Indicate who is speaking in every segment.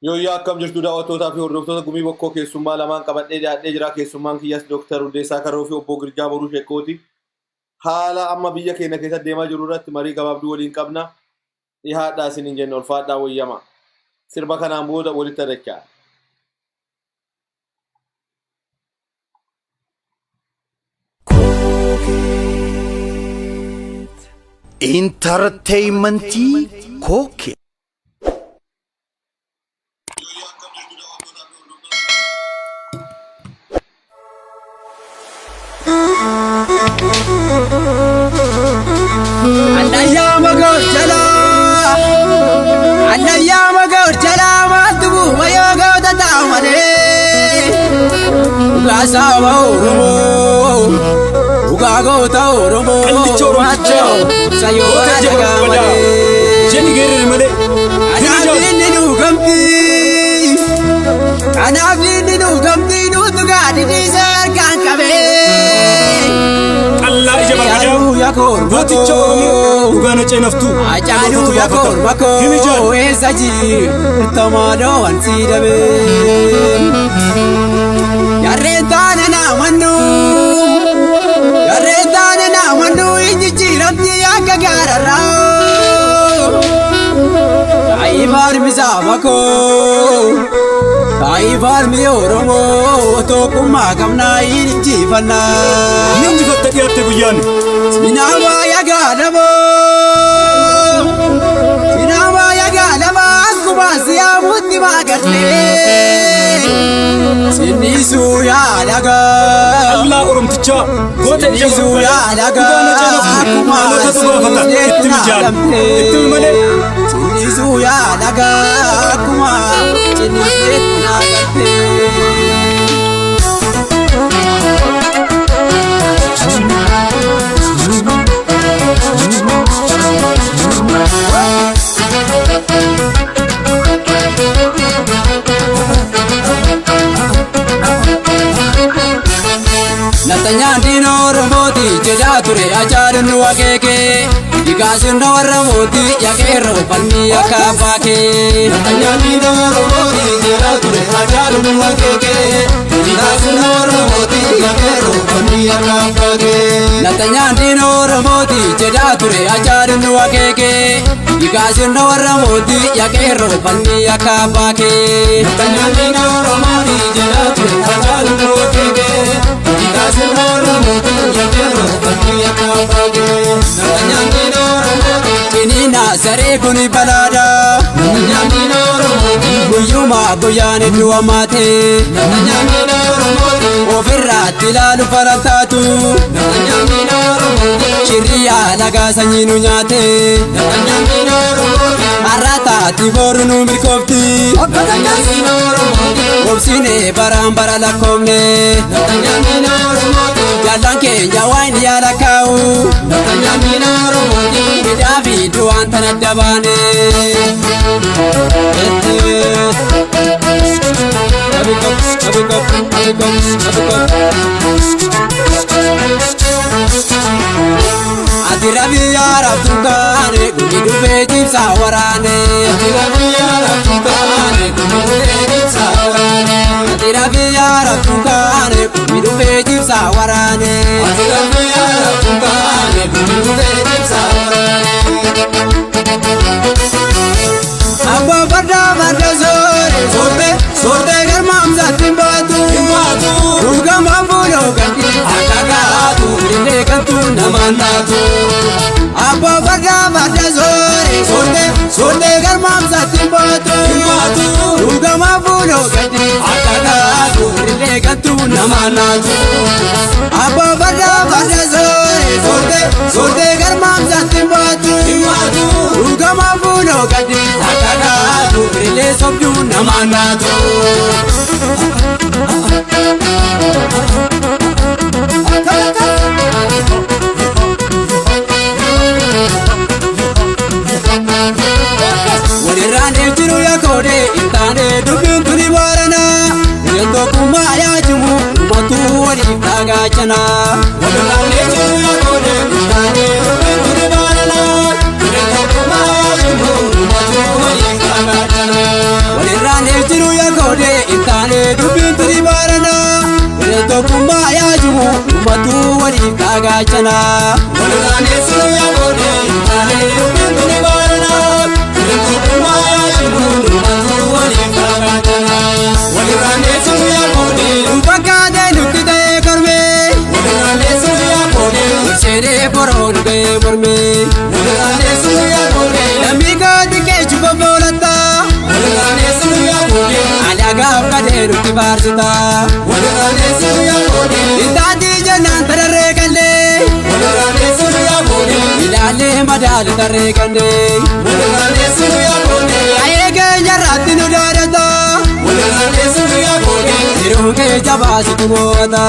Speaker 1: Yoo akkam jirtu daawwattootaa fi hordoftoota gumii bokkoo keessummaa lamaan qabadhee dhiyaadhee jira. Keessummaan kiyyaas Dr Udeessa Kerroo fi Obbo Girja Boru sheekooti. Haala amma biyya keenya keessa deemaa jiru irratti marii gabaabduu waliin qabna. Dhihaadhaa isiniin jenna ulfaadhaa wayyama. Sirba kanaan booda walitti adachaa.
Speaker 2: Entertainmentii Kookee.
Speaker 3: Anayama gorchala matubu mayoga tatamane ugasa waurumo ugago taurumo macho sayo ajagamane
Speaker 4: jeni gerere male
Speaker 3: anabini nu gamti nu tugadi disar kankabe
Speaker 4: Allah ije barkada
Speaker 3: yakor
Speaker 4: boticho ugana chenaftu
Speaker 3: ajalu yakor bako esaji tamado ansidabe yarretana na manu injiramti akagarara ai bar misabako ai bar mi oromo to kuma kamna injifana
Speaker 4: namni fattaki atte guyyan
Speaker 3: Sinama ya galama kubasi ya mutti magarte Sinisu ya daga
Speaker 4: Allah oromticha gote
Speaker 3: Sinisu ya daga
Speaker 4: kuma fata ittimijal ittimale
Speaker 3: Sinisu ya daga kuma sinisna galte Natanya dino ramoti jeda ture ajarun wakeke Dikasun ramoti yakero palmi yakabake Natanya dino ramoti jeda ture ajarun wakeke Dikasun ramoti yakero palmi yakabake Natanya dino ramoti jeda ture ajarun wakeke Dikasun ramoti yakero palmi yakabake Natanya dino ramoti jeda ture ajarun wakeke Kinina sare kuni balada Guyuma guyane duwa mate Ofirra tilalu faratatu Shiriya laga sanyinu nyate Arata tiboru numirkofti Obsine barambara lakomne Jalan keenya waan yaala kaa'u Midhaafi du'aan tana dabaane Ati rabi yaara tukaane gumi dhufee jibsa waraane Ati rabi yaara tukaane gumi dhufee jibsa waraane Ati rabi yaara tukaane gumi dhufee jibsa waraane Ati rabi yaara tukaane gumi dhufee jibsa waraane Abba barda sorte garmaam satin baatu Rugama fulo gandi akagaatu Rinde kantu namanatu Abba barda sorte garmaam satin baatu Rugama fulo gandi akagaatu Rinde kantu namanatu Abba barda sorte garmaam satin baatu Rugama fulo gandi akagaatu Rinde sobdu namanatu Walirraan ejjiru yaakode intaane dubbiin tuni baarana Yento kuma yaajimu umatu waliif dhagaachana Walirraan ejjiru yaakode intaane dubbiin tuni baarana Yento kuma yaajimu umatu waliif dhagaachana Walirraan Sumatu wali kagachana Walirane suya bode Tane yukini barana Yungu kumaya shimunu Sumatu wali kagachana Walirane suya bode Upakade nukide karme Walirane suya bode Sere poro nuke morme Walirane suya bode Namiga dike chupa bolata Walirane suya bode Alaga kade nuki barsita Walirane suya bode Intadi janan tarare kande Walirane suya bode Ilale madal tarare kande Walirane suya bode Ayege jarati nudarata Walirane suya bode Iruke jabasi kumota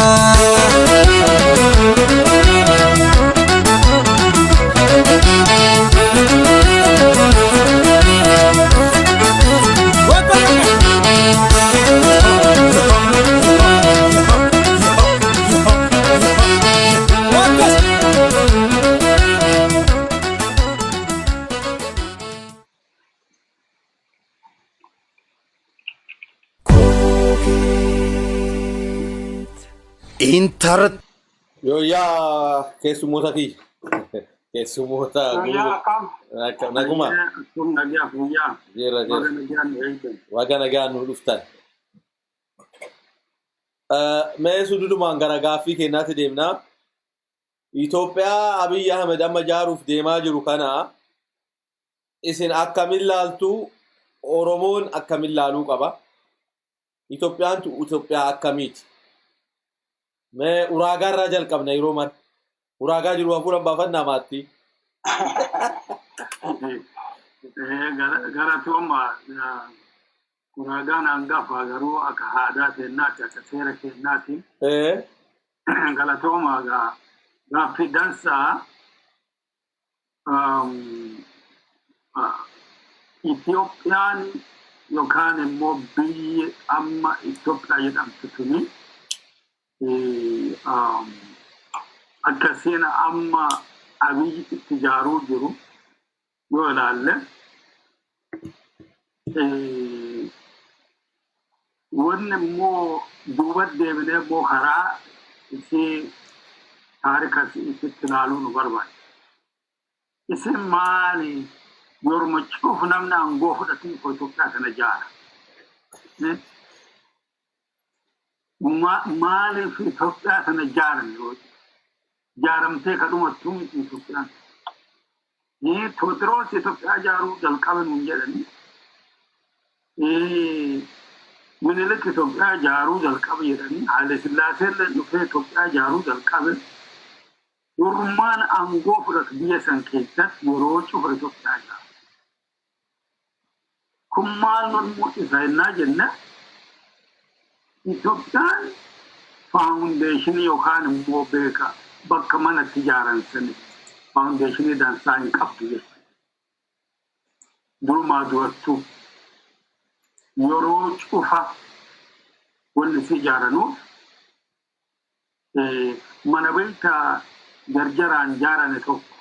Speaker 2: Intar
Speaker 1: Yo ya keessummoota kiyya. Keessummoota naguma. Jira. Waga nagaan nu dhuftan. Mee sududumaan gara gaaffii kennaatti deemna. Itoophiyaa Abiy Ahmed amma jaaruuf deemaa jiru kana isin akkamiin laaltu Oromoon akkamiin laaluu qaba? Itoophiyaan Itoophiyaa akkamiiti? Mee uraagaa irraa jalqabna yeroo mara. Uraagaa jiru hafuura baafannaa maatti.
Speaker 5: Garatuma uraagaan hangafa garuu akka aadaa kennaatti akka seera kennaatti. Galatuma gaaffii dansaa Itoophiyaan yookaan immoo biyyi amma Itoophiyaa jedhamtu tuni akkasiin amma Abiy itti jaaruu jiru yoo ilaalle wanni immoo duuba deebinee immoo karaa isii taarika isitti ilaaluu nu barbaada. Isin maali yorma cuuf namni aangoo fudhatiin Itoophiyaa kana jaara? Maaliif Itoophiyaa kana jaaran yoo jaaramtee kadhumattuu miti Itoophiyaan. Tewodiroos Itoophiyaa jaaruu jalqabe nuun jedhani. Minilik Itoophiyaa jaaruu jalqabe jedhani. Haile Sillaaseen dhufee Itoophiyaa jaaruu jalqabe. Durmaan aangoo fudhatu biyya san keessatti yeroo cufa Itoophiyaa jaaru. Kun maal normoo isa jennaa jenna? Itoophiyaan faawundeeshinii yookaan immoo beeka bakka manatti ijaaran sani faawundeeshinii dansaa hin qabdu jechuudha. Durumaa durattuu yeroo cufa wanni si ijaaranuuf mana beektaa jarjaraan ijaarame tokko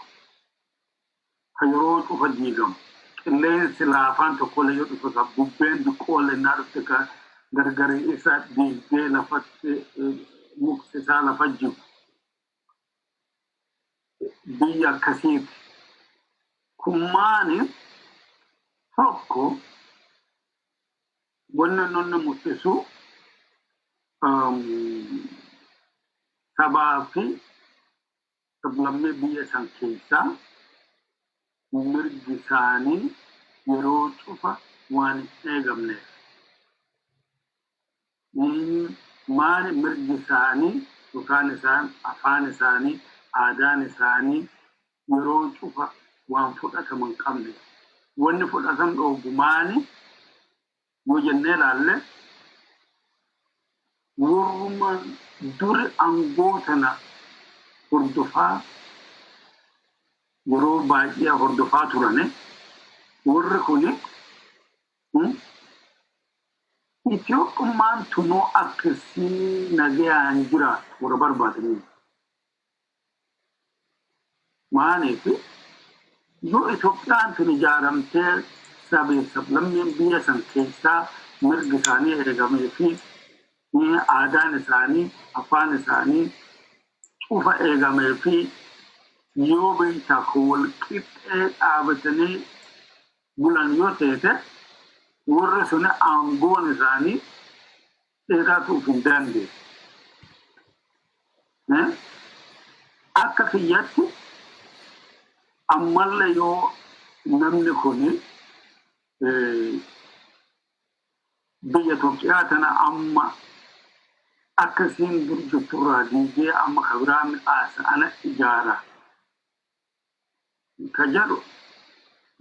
Speaker 5: kan yeroo cufa diigamu qilleensi laafaan tokkollee yoo dhufa bubbeen diqqoolle naa dhufte kan gargari isa diigdee lafatti mukti isaa lafa jiru biyya akkasiiti. Kun maali tokko wanni nonni murtisu sabaa fi sablammii biyya san keessaa mirgi isaanii yeroo cufa waan hin eegamneef. Maali mirgi isaanii yookaan isaan afaan isaanii aadaan isaanii yeroo cufa waan fudhataman qabne. Wanni fudhatan dhoobu maali yoo jennee ilaalle warruma duri aangoo tana hordofaa yeroo baay'ee hordofaa turane warri kuni Itoophiyaan tunoo akkasii nagayaan jiraatu warra barbaadanii. Maaliif yoo Itoophiyaan tun ijaaramtee sabee sablammeen biyya san keessaa mirgi isaanii eegamee fi aadaan isaanii afaan isaanii cufa eegamee fi yoo beektaa wal qixxee dhaabatanii bulan yoo ta'e warra sun aangoon isaanii dheeraatuuf hin dandeenye. Akka kiyyatti ammallee yoo namni kun biyya Itoophiyaa tana amma akkasiin durjutturraa diigee amma kabiraa midhaasa ana ijaara ka jedhu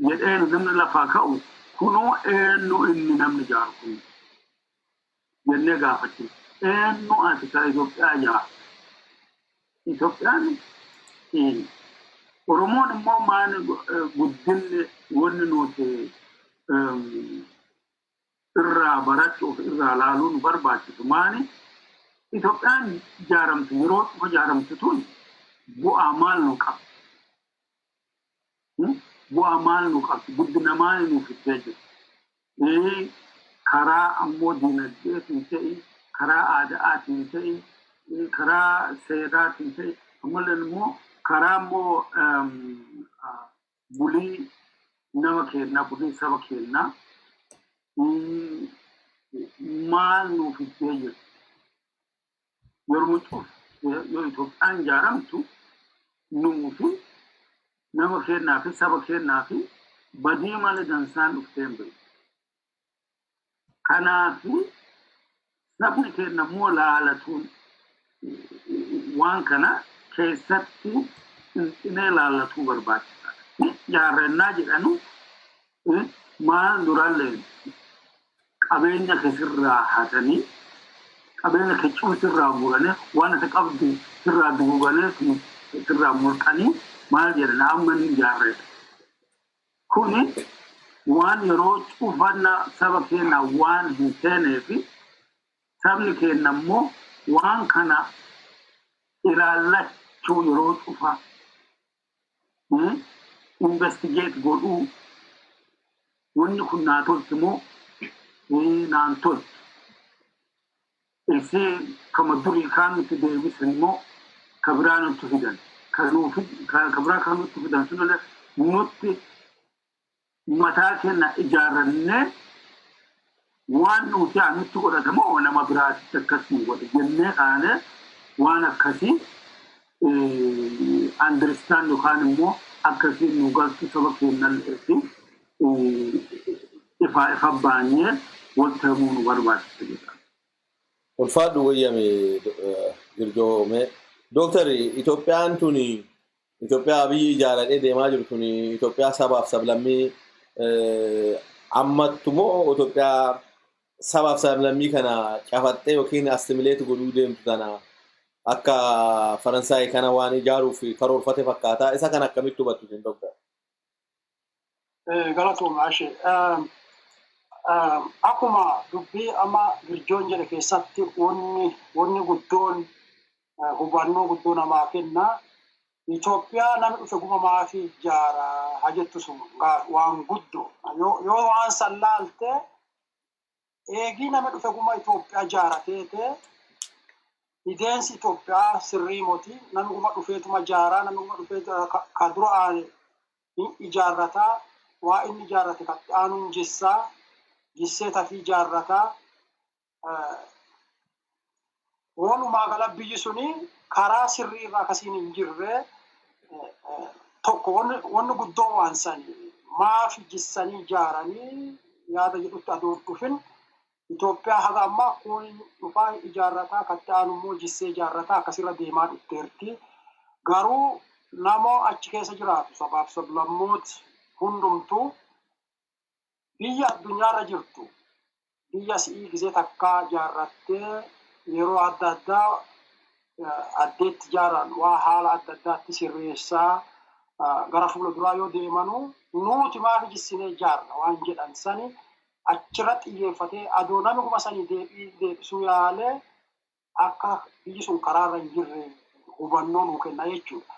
Speaker 5: jedheen namni lafaa ka'u kunoo eenyu inni namni ijaaru kun jennee gaafachuu eenyu ati ka Itoophiyaa ijaaru Itoophiyaan Oromoon immoo maani guddinni wanni nuti irraa barachuuf irraa laaluun barbaachisu maani Itoophiyaan ijaaramtu yeroo cufa ijaaramtu tun bu'aa maal nu qabdi? Bu'aa maal nu qabdi? Guddina maali nu fiddee jiru? Karaa ammoo diinagdeetiin ta'e, karaa aadaatiin ta'e, karaa seeraatiin ta'e, ammallee immoo karaa immoo bulii nama keenyaa, bulii saba keenyaa maal nu fiddee jiru? Yeroo Itoophiyaan ijaaramtu nuufi nama keenyaa fi saba keenyaa fi badii malee dansaan dhuftee hin beeku. Kanaafi sabni keenya immoo laalatuun waan kana keessatti xinxinee laalatuu barbaachisaadha. Ijaarrannaa jedhanu maal durallee qabeenya keessirraa hatanii qabeenya kechuu sirraa muranii waan ati qabdu sirraa duuganii sirraa murtanii maal jedhana amma ni ijaarreedha. Kuni waan yeroo cufanna saba keenya waan hin teeneefi sabni keenya immoo waan kana ilaallachuu yeroo cufa investigate godhuu wanni kun naa tolti moo naan tolti. Isee kama durii kaan nuti deebisan immoo kabiraa nutti fidan. Kabiraa kan nutti fidan sunillee nutti mataa keenya ijaarrannee waan nuti nutti godhatamoo nama biraatti akkasii godhe jennee kaane waan akkasii understand yookaan immoo akkasii nu galtu saba keenyalleefi ifa baanyee wanta himuu nu barbaachisa jedha.
Speaker 1: Ulfaadhu wayyame Girjoome. Doktari Itoophiyaan tuni Itoophiyaa biyyi ijaaradhee deemaa jiru tuni Itoophiyaa sabaaf sablammii ammattumoo Itoophiyaa sabaaf sablammii kana cafattee yookiin assimileetu godhuu deemtu tana akka Faransaay kana waan ijaaruuf karoorfate fakkaataa isa kan akkamitti hubattu isin doktor?
Speaker 6: Galatooma ashee. Akkuma dubbii amma Girjoon jedhe keessatti wanni guddoon hubannoo guddoo namaa kenna. Itoophiyaa namni dhufe gumamaa fi ijaara hajjettu sun waan guddoo. Yoo waan san laalte eegii namni dhufe guma Itoophiyaa ijaarateete ideensi Itoophiyaa sirrii moti namni guma dhufeetuma ijaaraa namni guma dhufeetu ka dura aane ijaarrataa waa inni ijaarrate katti aanuun jessaa jissee tafii ijaarrataa walumaa gala biyyi suni karaa sirrii irraa akkasiin hin jirre tokko wanni guddoo waan sani maaf jissanii ijaaranii yaada jedhutti adoon dhufin Itoophiyaa haga ammaa kun dhufaa ijaarrataa katti aanummoo jissee ijaarrataa akkasirra deemaa dhufteerti. Garuu namoo achi keessa jiraatu sabaaf sablammooti hundumtuu biyya addunyaarra jirtu biyya si'ii gisee takkaa ijaarrattee yeroo adda addaa addeetti ijaaran waa haala adda addaatti sirreessaa gara fuula duraa yoo deemanu nuti maaf jissinee ijaarra waan jedhan sani achirratti xiyyeeffatee adoo namni kuma sanii deebisuu yaalee akka biyyi sun karaarra hin jirre hubannoo nuu kenna jechuudha.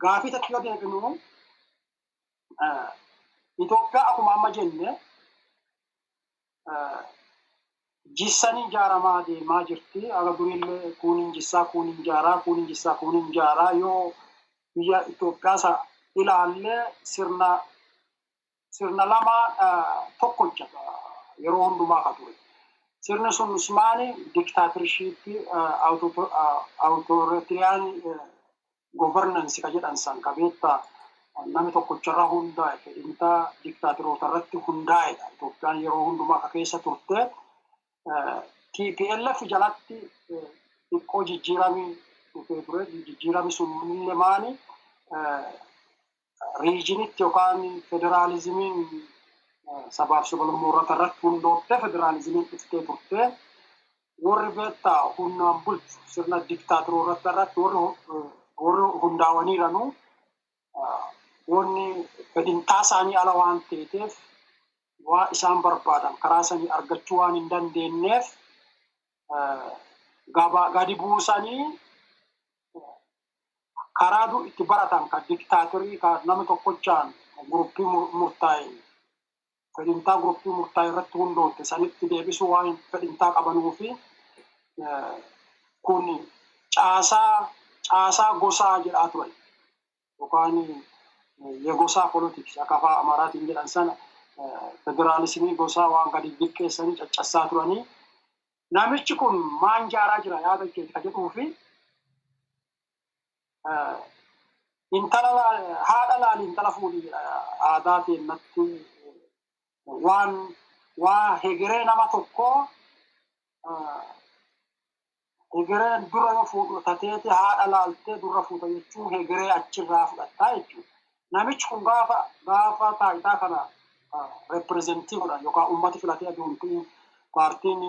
Speaker 6: Gaafii takka yoo deebinu Itoophiyaa akkuma amma jenne jissanii jaaramaa deemaa jirti. Aga durillee kunin jissaa kunin jaaraa kunin jissaa kunin jaaraa yoo biyya Itoophiyaa ilaallee sirna lama tokko hojjeta yeroo hundumaa ka ture. Sirni sun Usmaani diktaatirshipii awutoritarian governance ka jedhan san ka beektaa namni tokkocharra hundaa'e fedhintaa diktaatiroota irratti hundaa'edha. Itoophiyaan yeroo hundumaa ka keessa turte TPLF jalatti xiqqoo jijjiiramii dhufee ture. Jijjiirami sun illee maani riijinitti yookaan federaalizimiin sabaaf sablammoota irratti hundootte federaalizimiin dhuftee turte. Warri beektaa humnaan bulchu sirna diktaatiroota irratti warri hundaa'aniiranu wanni fedhintaa isaanii ala waan ta'eef waa isaan barbaadan karaa isaanii argachuu waan hin dandeenyeef gadi buusanii karaa itti baratan ka diktaatirii ka nama tokkochaan guruppii murtaa'e fedhintaa guruppii murtaa'e irratti hundootte sanitti deebisuu waan fedhintaa qabanuufi kun caasaa gosaa jedhaa turan yookaan የጎሳ ፖለቲክስ አካፋ አማራትን jedhan federaalismii gosaa waan gadi liqqeessanii caccassaa turanii namichi kun maan jaaraa jira yaada keessa ka jedhuufi haadha laali intala fuudhi jedha aadaa teennatti waan hegeree nama tokkoo hegereen dura yoo fuudhu tateeti haadha laaltee dura fuuta jechuun hegeree achirraa fudhattaa jechuudha. Namichi kun gaafa taayitaa kana reprezentii godhan yookaan uummati filatee adeemtuu paartiin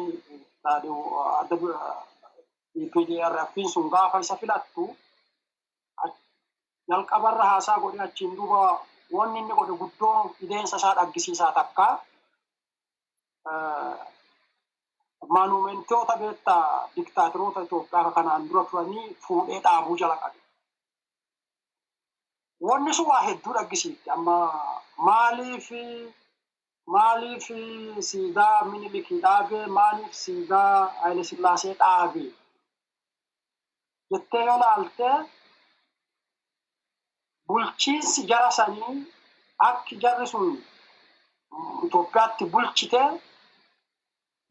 Speaker 6: EPDRF sun gaafa isa filattu jalqabarra haasaa godhee achiin duuba wanni inni godhe guddoo ideensa isaa dhaggisiisaa takka maanumentoota beektaa diktaatiroota Itoophiyaa kanaan dura turanii fuudhee dhaabuu jala qabe. Wanni sun waa hedduu dhaggisiifte amma maaliif siidaa Minilikii dhaabee maaliif siidaa Haile Sillaasee dhaabee jettee yoo laaltee bulchiinsi jara sanii akki jarri sun Itoophiyaatti bulchite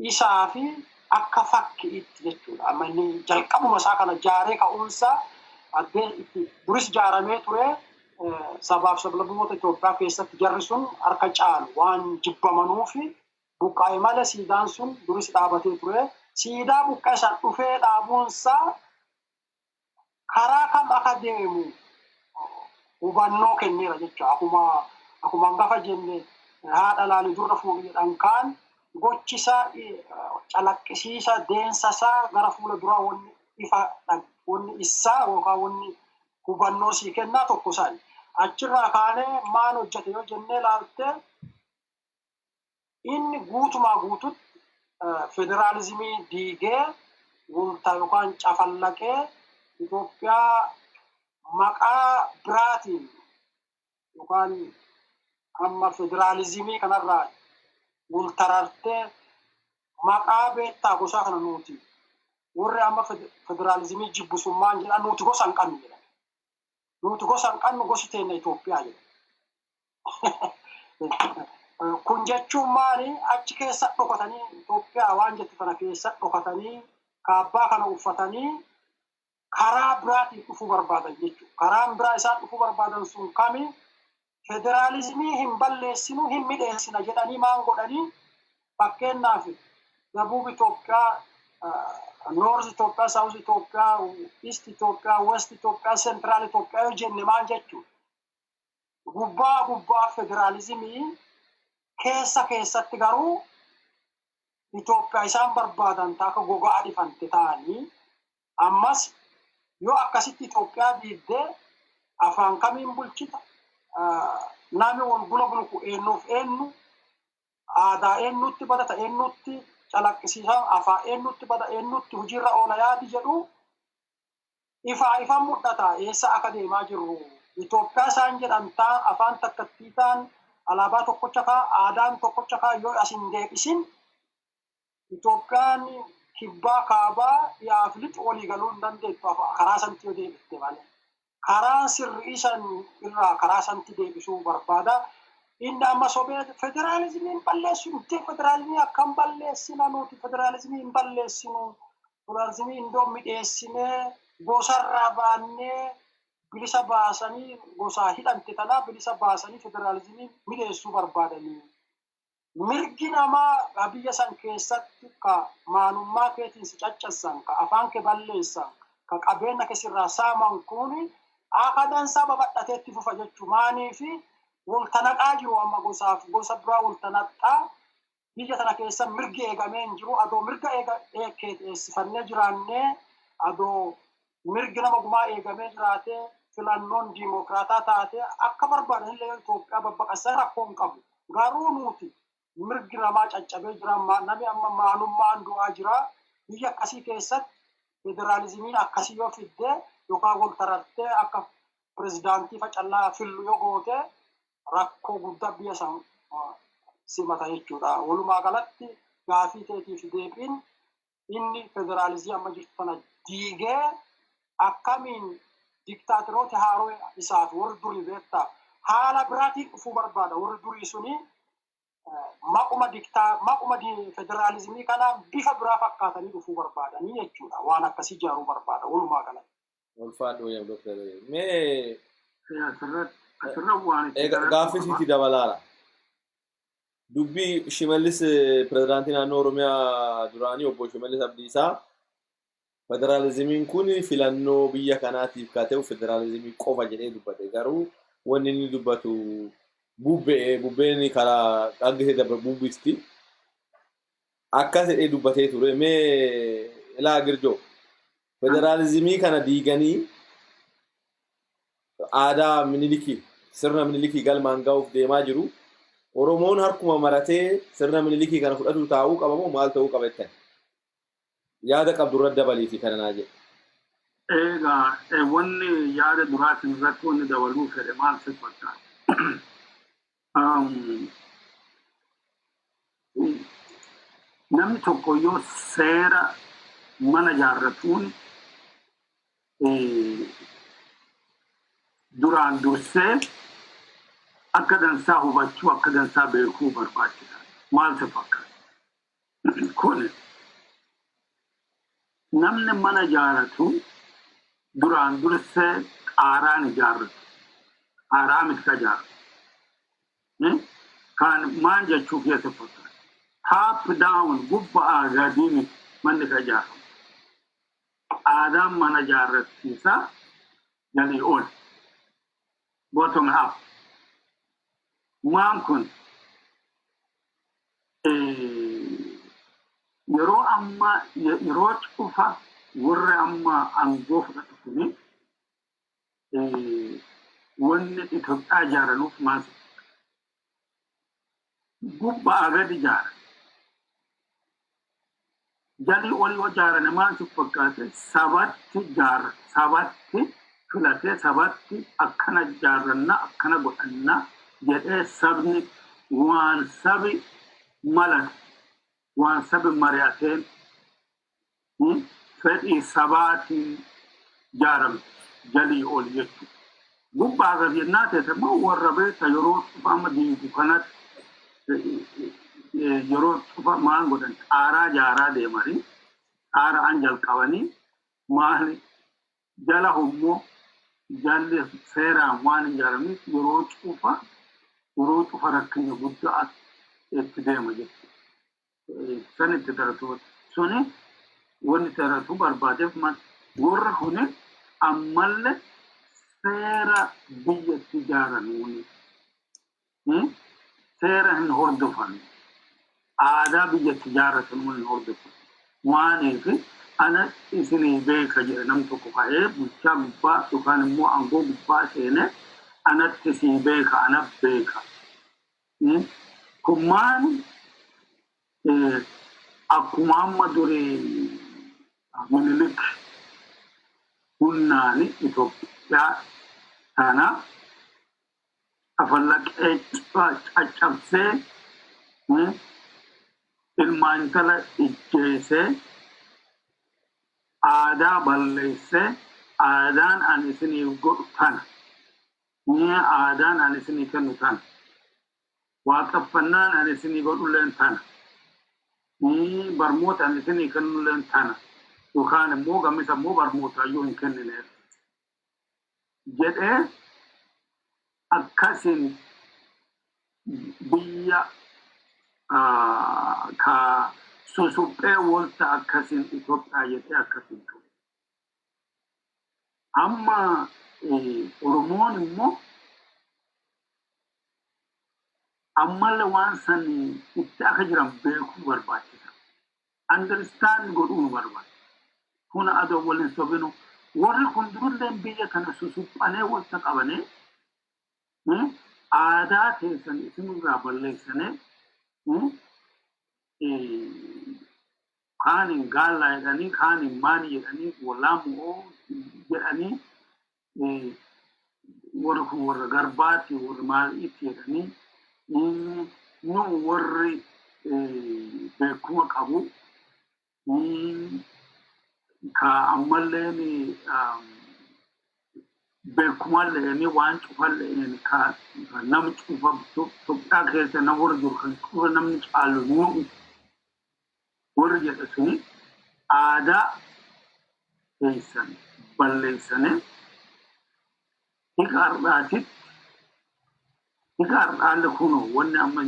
Speaker 6: isaa fi akka fakkiitti jechuudha. Amma inni jalqabuma isaa kana jaaree ka'umsa addee itti duris jaaramee ture. Sabaaf sablammoota Itoophiyaa keessatti jarri sun harka caalu waan jibbamanuufi buqqaa'e malee siidaan sun duris dhaabatee ture. Siidaa buqqaa isa dhufee dhaabuunsaa karaa kam akka deemu hubannoo kenneera jechuudha. Akkuma gafa jenne haadha laalii durra fuudhu jedhan kaan gochisaa calaqqisiisa deensasaa gara fuula duraa wanni isaa yookaan wanni hubannoo sii kennaa tokko isaani. Achirraa kaanee maal hojjete yoo jennee laalte inni guutumaa guututti federaalizimii diigee wultaa yookaan cafallaqee Itoophiyaa maqaa biraatiin yookaan amma federaalizimii kanarraa wultarartee maqaa beektaa gosaa kana nuti warri amma federaalizimii jibbisummaan jedhan nuti gosa hin qabnu jedhan. Nuti gosa hin qabnu gosi teenya Itoophiyaa jedhan. Kun jechuun maali achi keessa dhokatanii Itoophiyaa waan jettu kana keessa dhokatanii kaabbaa kana uffatanii karaa biraatiin dhufuu barbaadan jechuudha. Karaan biraa isaan dhufuu barbaadan sun kami federaalizimii hin balleessinu hin midheessina jedhanii maan godhanii fakkeenyaaf Jabuub Itoophiyaa North Itoophiyaa, South Itoophiyaa, East Itoophiyaa, West Itoophiyaa, Central Itoophiyaa yoo jenne maal jechuudha. Gubbaa federaalizimii keessatti garuu Itoophiyaa isaan barbaadan akka gogaa adifante ta'anii ammas yoo akkasitti Itoophiyaa diidee afaan kamiin bulchita namni wal bula bulku eenyuuf eenyu aadaa eenyutti badata eenyutti calaqqisiisaa afaan eenyutti bada eenyutti hojiirra oola yaadi jedhu ifaan mul'ata eessa akka deemaa jirru Itoophiyaa isaan jedhamtaa afaan takkattii ta'an alaabaa tokkocha kaa aadaan tokkocha kaa yoo asin deebisin Itoophiyaan kibbaa kaabaa yaaflit walii galuu hin dandeettu karaa sanatti yoo deebiste malee. Karaa sirrii san irraa karaa sanatti deebisuu barbaada. Inni amma sobee federaalizimiin balleessu federaalizimii akkam balleessina nuti federaalizimii hin balleessinu. Federaalizimii indoo midheessinee gosarraa baannee bilisa baasanii gosaa hidhamte tanaa bilisa baasanii federaalizimii midheessuu barbaadanii. Mirgi namaa biyya san keessatti ka maanummaa keetiin si caccassan ka afaan kee balleessan ka qabeenya kee sirraa saaman kuni akka dansaa babadhateetti fufa jechuun maaniifi waltanaqaa jiru amma gosaaf gosa biraa waltanaqaa biyya tana keessa mirgi eegamee hin jiru adoo mirga eegsifannee jiraannee adoo mirgi nama gumaa eegamee jiraatee filannoon diimokiraataa taatee akka barbaadan illee Itoophiyaa babbaqasaa rakkoo hin qabu garuu nuti mirgi namaa caccabee jira namni amma maanummaan du'aa jira biyya akkasii keessatti federaalizimiin akkasii yoo fiddee yookaan waltarattee akka pirezidaantii facallaa fillu yoo goote rakkoo guddaa biyya san simata jechuudha. Walumaa galatti gaafii teetiif deebiin inni federaalizimii amma jirtu kana diigee akkamiin diktaatiroota haaroo isaaf warri durii beektaa haala biraatiin dhufuu barbaada warri durii suni maquma federaalizimii kana bifa biraa fakkaatanii dhufuu barbaadanii jechuudha. Waan akkasii ijaaruu barbaada walumaa galatti.
Speaker 1: Ulfaadhu yaa Dr. Mee
Speaker 5: asirra waan
Speaker 1: gaafii siiti dabalaala. Dubbii Shimallis pirezidaantii naannoo Oromiyaa duraanii obbo Shimallis Abdiisaa federaalizimiin kun filannoo biyya kanaatiif ka ta'u federaalizimii qofa jedhee dubbate garuu wanni inni dubbatu bubbeen karaa dhaggeessee dabre bubbisti akkas jedhee dubbatee ture mee ilaa girjoo federaalizimii kana diiganii aadaa minilikii sirna minilikii galmaan ga'uuf deemaa jiru Oromoon harkuma maratee sirna minilikii kana fudhatu taa'uu qabamoo maal ta'uu qabattan yaada qabdu irratti dabaliifi kana naa jedhe.
Speaker 5: Egaa wanni yaada duraatiin irratti wanni dabaluu fedhe maal si fakkaata? Namni tokko yoo seera mana ijaarratuun duraan dursee akka dansaa hubachuu akka dansaa beekuu barbaachisa. Maal si fakkaata? Kun namni mana ijaarratu duraan dursee qaaraan ijaarratu. Qaaraa miti ka ijaarratu. Kan maal jechuu keessa fakkaata? Top down gubbaa gadii miti manni ka ijaaramu. Aadaan mana ijaarratiisaa jalii ol. Bottom up. Waan kun yeroo amma yeroo cufa warra amma aangoo fudhatu kuni wanni Itoophiyaa ijaaranuuf maal gubbaa gadi ijaara. Jalii olii yoo ijaarane maal si fakkaate sabatti ijaara sabatti filatee sabatti akkana ijaarranna akkana godhanna jedhee sabni waan sabi malate waan sabi mari'ateen fedhii sabaatiin ijaarame jalii ol jechuudha. Gubbaa gadi jennaa ta'e immoo warra beekta yeroo cufa amma diigu kanatti yeroo cufa maal godhan qaaraa ijaaraa deemanii qaaraan jalqabanii maali jala hummoo jalli seeraan waan ijaaramiif yeroo cufa rakkina guddaa itti deema jechuudha. San itti daratu suni wanni daratu barbaadeef warra kuni ammallee seera biyyatti ijaaranuuni seera hin hordofan aadaa biyyatti ijaarratanuun hin hordofan waaniif ana isinii beeka jedhe nam tokko ka'ee bulchaa gubbaa yookaan immoo aangoo gubbaa seenee anatti sii beeka ana beeka. Kun maan akkuma amma durii minilik hunnaani Itoophiyaa kana afallaqee caccabsee ilmaan intala ijjeese aadaa balleesse aadaan ani isiniif godhu tana ni aadaan ani isinii kennu tana waaqeffannaan ani isinii godhulleen tana ni barmoota ani isinii kennulleen tana yookaan immoo gammisa immoo barmootaayyuu hin kennineef jedhee akkasin biyya ka susuphee wolta akkasin Itoophiyaa jedhee akkasin ture. Amma Oromoon immoo ammallee waan san itti akka jiran beekuu barbaachisa. Understand godhuu barbaachisa. Kun adoo waliin sobinu warri kun durulleen biyya kana susuphanee wolta qabanee aadaa keessan isinirraa balleessanii kaanin gaallaa jedhanii kaanin maali jedhanii walaamoo jedhanii warra kun warra garbaati warra maaliitti jedhanii nu warri beekuma qabu ka ammalleen beekumallee waan cufallee ka nam cufa Itoophiyaa keessa nama warra jiru kan cufa namni caalu nu warri jedha suni aadaa keessan balleessanii hiika har'aalle kunoo wanni amma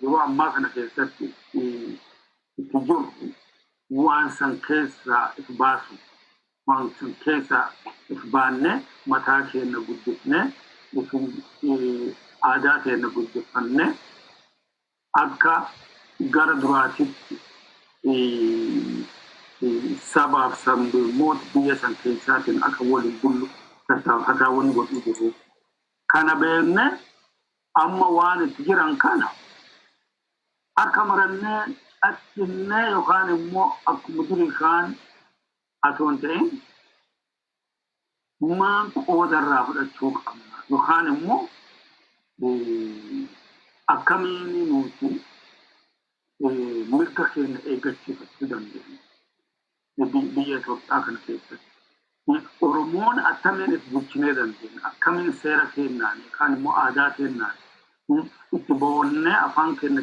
Speaker 5: yeroo ammaa kana keessatti itti jiru waan san keessaa itti baasu waan san keessaa itti baannee mataa keenya guddifnee aadaa keenya guddifannee akka gara duraatitti sabaaf sablammoota biyya san keessaatiin akka waliin bullu tattaafataawwan godhuu jiru. Kana beekne amma waan itti jiran kana akka marannee accinnee yookaan immoo akkuma durii kaan atoon ta'in maan qoodarraa fudhachuu qabna yookaan immoo akkamiin nuti mirga keenya eeggachiifachuu dandeenya biyya Itoophiyaa kana keessatti. Oromoon akkamiin itti bulchinee dandeenya akkamiin seera keenyaan yookaan immoo aadaa keenyaan itti boonnee afaan keenya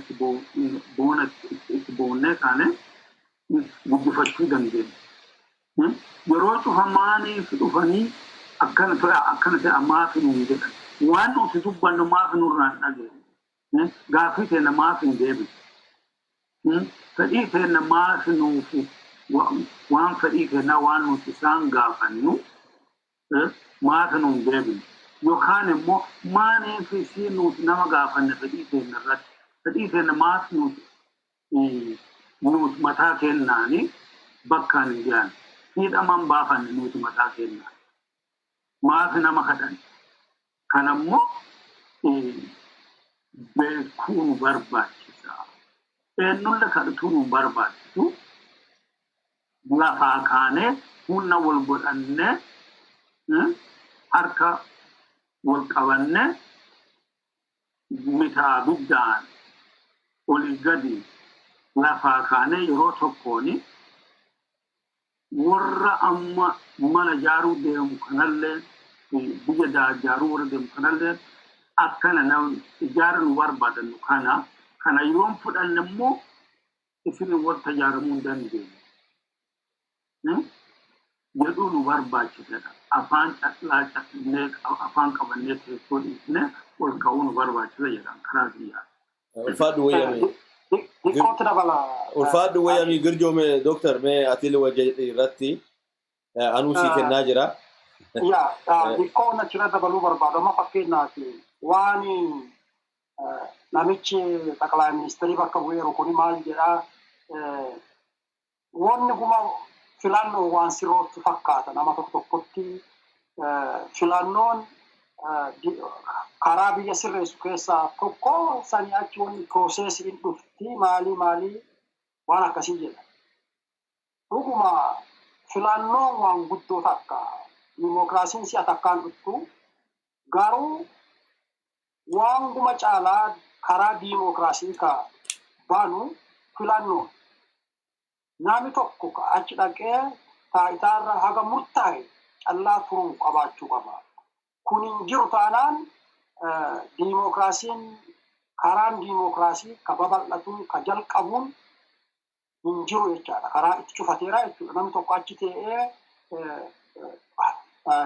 Speaker 5: itti boonnee kaane guddifachuu dandeenya. Yeroo cufamaaniif dhufanii akkana ta'e ammaaf nuun jedhan waan nuti dubbannu maaf nurraan dhageenya gaaffii keenya maaf hin deebine. Fedhii keenya maaf nuufi waan fedhii keenya waan nuti isaan gaafannu maaf nuun deebine yookaan immoo maaniif isii nuti nama gaafanne fedhii keenya irratti fedhii keenya maaf nuti mataa keenyaanii bakkaan hin jiran hidhaman baafanne nuti mataa keenyaan maaf nama kadhan kanammoo beekuun barbaachisa. Eenyulle kadhatuun barbaachisu lafaa kaanee humna wal godhannee harka wal qabannee mitaa guddaan olii gadi lafaa kaanee yeroo tokkooni warra amma mana jaaruu deemu kanallee biyya jaaruu warra deemu kanallee akkana namni ijaara nu barbaadan kana yoon fudhanne immoo isin warra tajaaramuu hin dandeenye. Jedhuu nu barbaachisedha. Afaan caqlaa caqnee afaan qabannee teessoo dhiisnee ol ka'uu nu barbaachisa jedhan karaa biyyaa.
Speaker 1: Ulfaadhu wayyamii girjoome Dooktar mee atiillee wajja irratti anuusii kennaa jira.
Speaker 6: Dhiqqoon achirra dabaluu barbaadama fakkeenyaaf waan namichi xaqlaa ministeerii bakka bu'eeru kuni maal jedhaa wanni kuma filannoo waan sirrootti fakkaata nama tokkotti filannoon karaa biyya sirreessu keessaa tokko sanii achi wanni pirooseesiin dhufti maalii waan akkasii jedha. Dhuguma filannoon waan guddoo takka dimookiraasiin si'a takkaan dhuftu garuu waan guma caalaa karaa dimookiraasii ka baanu filannoo namni tokko achi dhaqee taayitaarra haga murtaa'e callaa turuu qabaachuu qaba. Kun hin jiru taanaan diimokiraasiin karaan diimokiraasii ka babal'atuun ka jalqabuun hin jiru jechaadha. Karaa itti cufateera jechuudha. Namni tokko achi ta'ee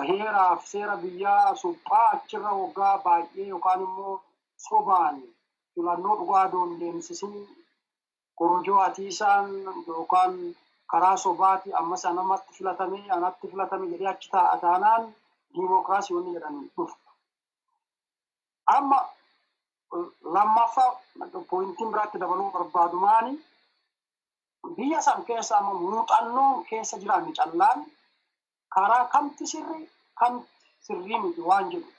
Speaker 6: heeraaf seera biyyaa suphaa achirra waggaa baay'ee yookaan immoo sobaan filannoo dhugaa doon deemsisin korojoo atiisaan yookaan karaa sobaati ammas anamatti filatamee anatti filatame jedhee achi taa'a taanaan diimokiraasii wanni jedhan dhufu. Amma lammaffaa poointiin biraatti dabaluu barbaadumaani biyya san keessa amma muuxannoon keessa jiraanne callaan karaa kamti sirrii miti waan jedhu.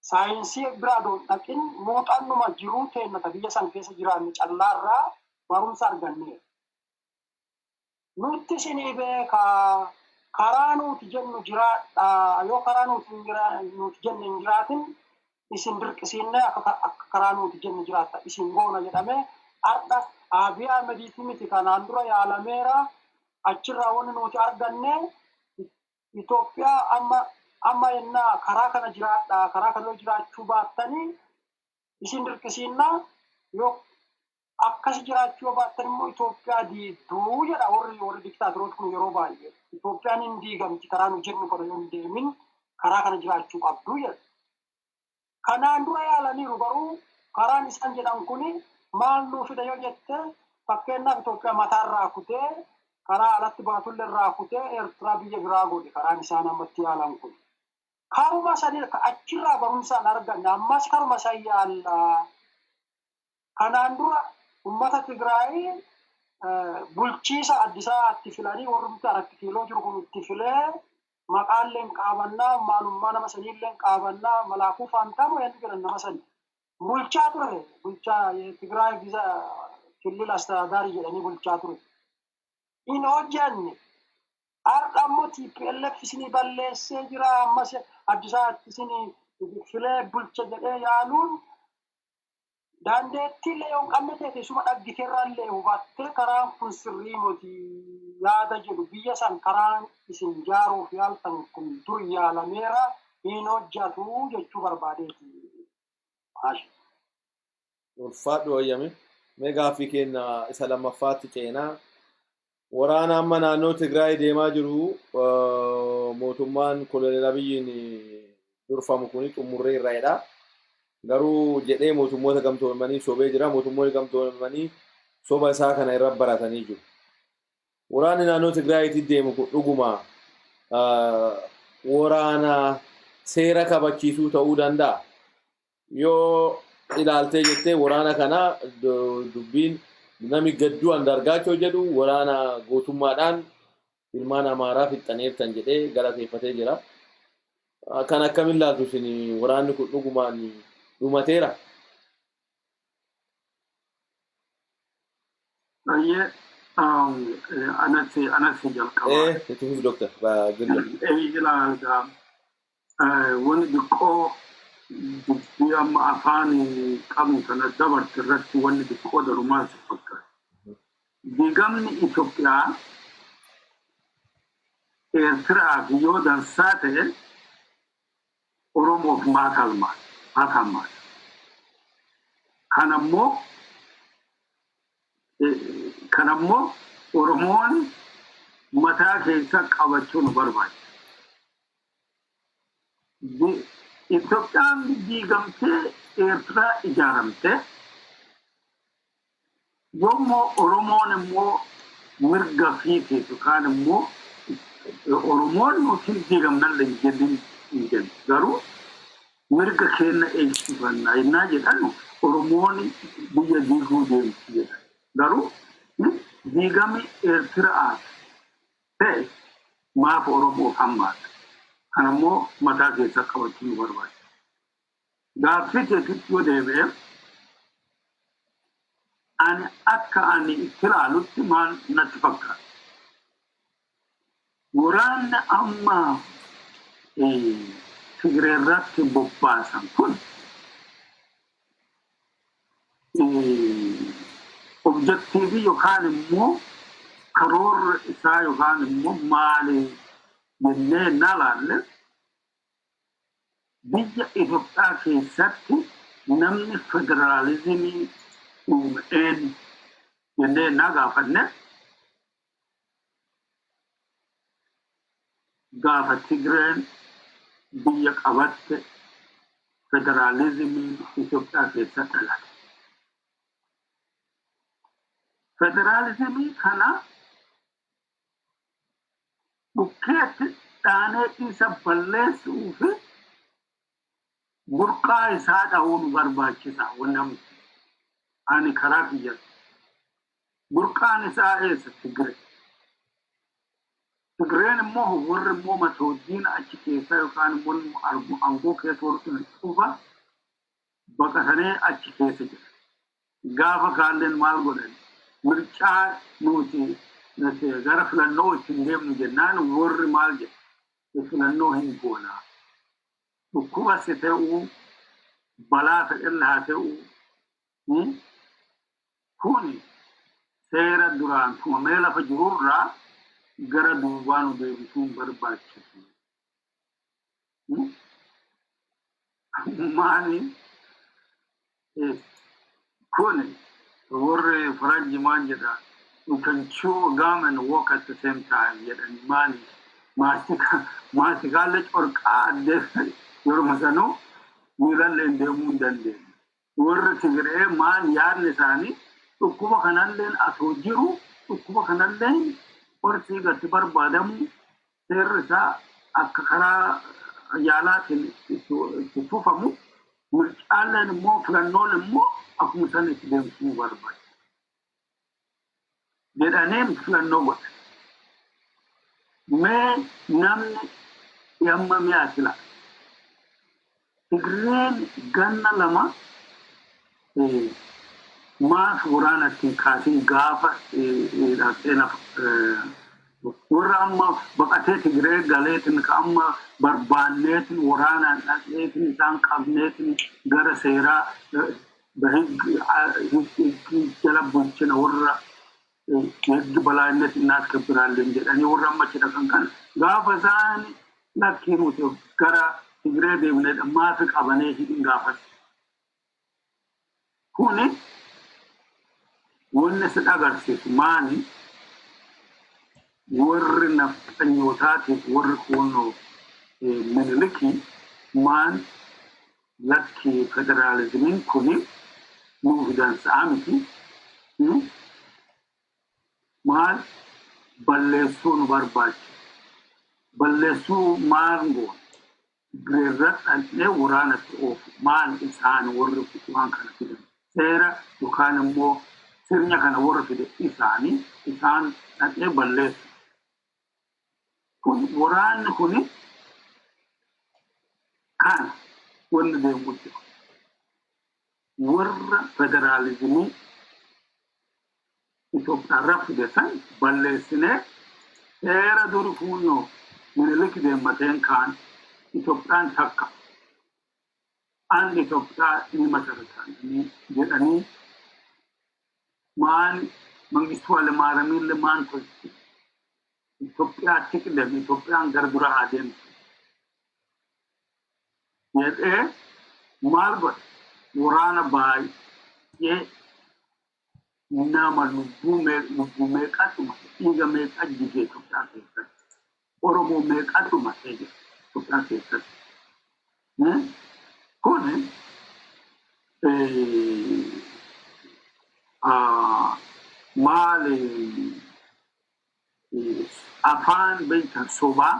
Speaker 6: Saayinsii biraa doon dhaqin muuxannuma jiruu teennata biyya san keessa jiraanne callaarraa barumsa arganneera. Nuti isinii beekaa karaa nuti jennu jiraadha yoo karaa nuti jenne hin jiraatin isin dirqisiinne akka karaa nuti jenne jiraatta isin goona jedhamee har'a Abiy Ahmediiti miti kanaan dura yaalameera achirraa wanni nuti arganne Itoophiyaa amma yennaa karaa kana jiraadha karaa kana jiraachuu baattanii isin dirqisiinna yoo akkas jiraachuu baattan immoo Itoophiyaa diiduu jedha warri diktaatoroota kun yeroo baay'ee Itoophiyaan hin diigamti karaa nu jennu kana yoo hin deemin karaa kana jiraachuu qabdu jedha. Kanaan dura yaalaniiru garuu karaan isaan jedhan kuni maal nuu fida yoo jette fakkeenyaaf Itoophiyaa mataarraa kutee karaa alatti baatullee irraa kutee Eertiraa biyya biraa godhe karaan isaan ammatti yaalan kun. Karuma sanii achirraa barumsaan arganne ammas karuma san yaallaa. Kanaan dura ummata Tigraay bulchiisa Addisaatti filanii warrumti 4 kiiloo jiru kun itti filee maqaalleen qaabannaa maalummaa nama saniilleen qaabannaa malaakuu faantamu jedhu jedhan nama sanii. Bulchaa ture bulchaa Tigraay biza kilil astadaari jedhanii bulchaa ture. In hojjanne har'a immoo TPLF isinii balleessee jira ammas Addisaatti isinii filee bulcha jedhee yaaluun dandeettiillee yoo qabne ta'e suma dhaggiteerraallee hubattee karaan kun sirrii miti yaada jedhu biyya san karaan isin jaaruuf yaaltan kun dur yaalameera hin hojjatu jechuu barbaadeeti.
Speaker 1: Ulfaadhu hoyyame meegaa fi kenna isa lammaffaatti ceenaa waraana amma naannoo Tigraay deemaa jiru mootummaan koloneel Abiyyiin durfamu kuni xumurree irraadha. Garuu jedhee mootummoota gamtoomanii sobee jira mootummoonni gamtoomanii soba isaa kana irra baratanii jiru. Waraanni naannoo Tigraayitti deemu kun dhuguma waraana seera kabachiisuu ta'uu danda'a. Yoo ilaaltee jettee waraana kana dubbiin nami gadduu andargaachoo jedhu waraana gootummaadhaan ilmaan Amaaraa fixxaneertan jedhee galateeffatee jira. Kan akkamiin ilaaltu isin waraanni kun dhugumaan dhumateera?
Speaker 5: Aye, anasi jalqaba.
Speaker 1: Itu Dr. Girja.
Speaker 5: Ilaala wanni xiqqoo dubbii amma afaan qabnu kana dabarte irratti wanni xiqqoo darumaa si fakkaata. Diigamni Itoophiyaa Eertiraa fi yoo dansaa ta'e Oromoof maakaalmaa. Kanammoo Oromoon mataa keessa qabachuun barbaachisa. Itoophiyaan diigamtee Eertiraa ijaaramte yommuu Oromoon immoo mirga fiitii yookaan immoo Oromoon nuti diigamnallee hin jennu garuu mirga keenya eegsifannaa innaa jedhan Oromoon biyya diiguu deemti jedhan garuu diigami Eertiraa ta'e maaf Oromoof hammaata. Kanammoo mataa keessa qabachuun nu barbaachisa. Gaaffii keessatti yoo deebi'e ani akka ani itti ilaalutti maal natti fakkaata. Waraanni amma Tigreerratti bobbaasan kun Obbo objektiivii yookaan immoo karoora isaa yookaan immoo maali jennee nalaalle biyya Itoophiyaa keessatti namni federaalizimii uumeen jennee nagaafanne gaafa Tigreen biyya qabatte federalizimii Itoophiyaa keessatti dhalate. Federalizimii kana bukkeetti dhaanee isa balleessuu fi burqaa isaa dha'uun barbaachisa wannamti. Ani karaa kiyya. Burqaan isaa eessa Tigree? Tigreen immoo warri immoo matoodiin achi keessa yookaan immoo angoo keessa warri dhufa baqatanii achi keessa jira. Gaafa kaalleen maal godhan? Mircaa nuti gara filannoo ittiin deemnu jennaan warri maal jedha? Filannoo hin goonaa. Dhukkuba si ta'uu balaa fedhella haa ta'uu kuni seera duraan tumamee lafa jirurraa gara duubaan deebisuun barbaachisu. Maani kuni warri faranji maan jedha you can chew gum and walk at the same time jedhani maani maasikaalle corqaa addee yeroo sanuu miilalleen deemuu hin dandeenye. Warri Tigree maan yaadni isaanii dhukkuba kanalleen asoo jiru dhukkuba kanalleen horsii gatti barbaadamu seerri isaa akka karaa yaalaatiin itti tufamu mircaalleen immoo filannoon immoo akkuma san itti deemsuu barbaada. Jedhaneen filannoo godha. Mee namni yamma mi'a sila. Tigreen ganna lama maaf waraanatti kaasin gaafa warra amma baqatee Tigree galeetin ka amma barbaanneetin waraanaan dhaqeetin isaan qabneetin gara seeraa jala bulchina warra የህግ በላይነት እናስከብራለን jedhanii warra amma achi dhaqan kan gaafa isaan lakkiinuti gara Tigree deemnedha maafi qabanee hidhin gaafas. Kuni wanni si agarsiisu maani warri nafxanyootaatiif warri kunnoo Minilikii maan lakki federaalizimiin kuni nuuf dansa'a miti. Maal balleessuu nu barbaachisa. Balleessuu maal goon Tigireerratti dhallee waraanatti oofu maal isaan warri waan kana fidan seera yookaan immoo sirna kana warri fide isaanii isaan dhallee balleessu. Kun waraanni kuni kana wanni deemuu jira. Warra federaalizimii Itoophiyaa rafide san balleessinee seera duri kunnoo Minilik deemmateen kaan Itoophiyaan takka an Itoophiyaa inni masaratan jedhanii maan Mangistuu Hayilemaariyaamillee maan tolchi Itoophiyaa tiqdem Itoophiyaan gara dura haa deemtu jedhee maal godhe waraana baay'ee nama lubbuu meeqatuma dhiiga meeqa jigee Itoophiyaa keessatti Oromoo meeqatuma ta'e Itoophiyaa keessatti. Kuni maali afaan beektan sobaa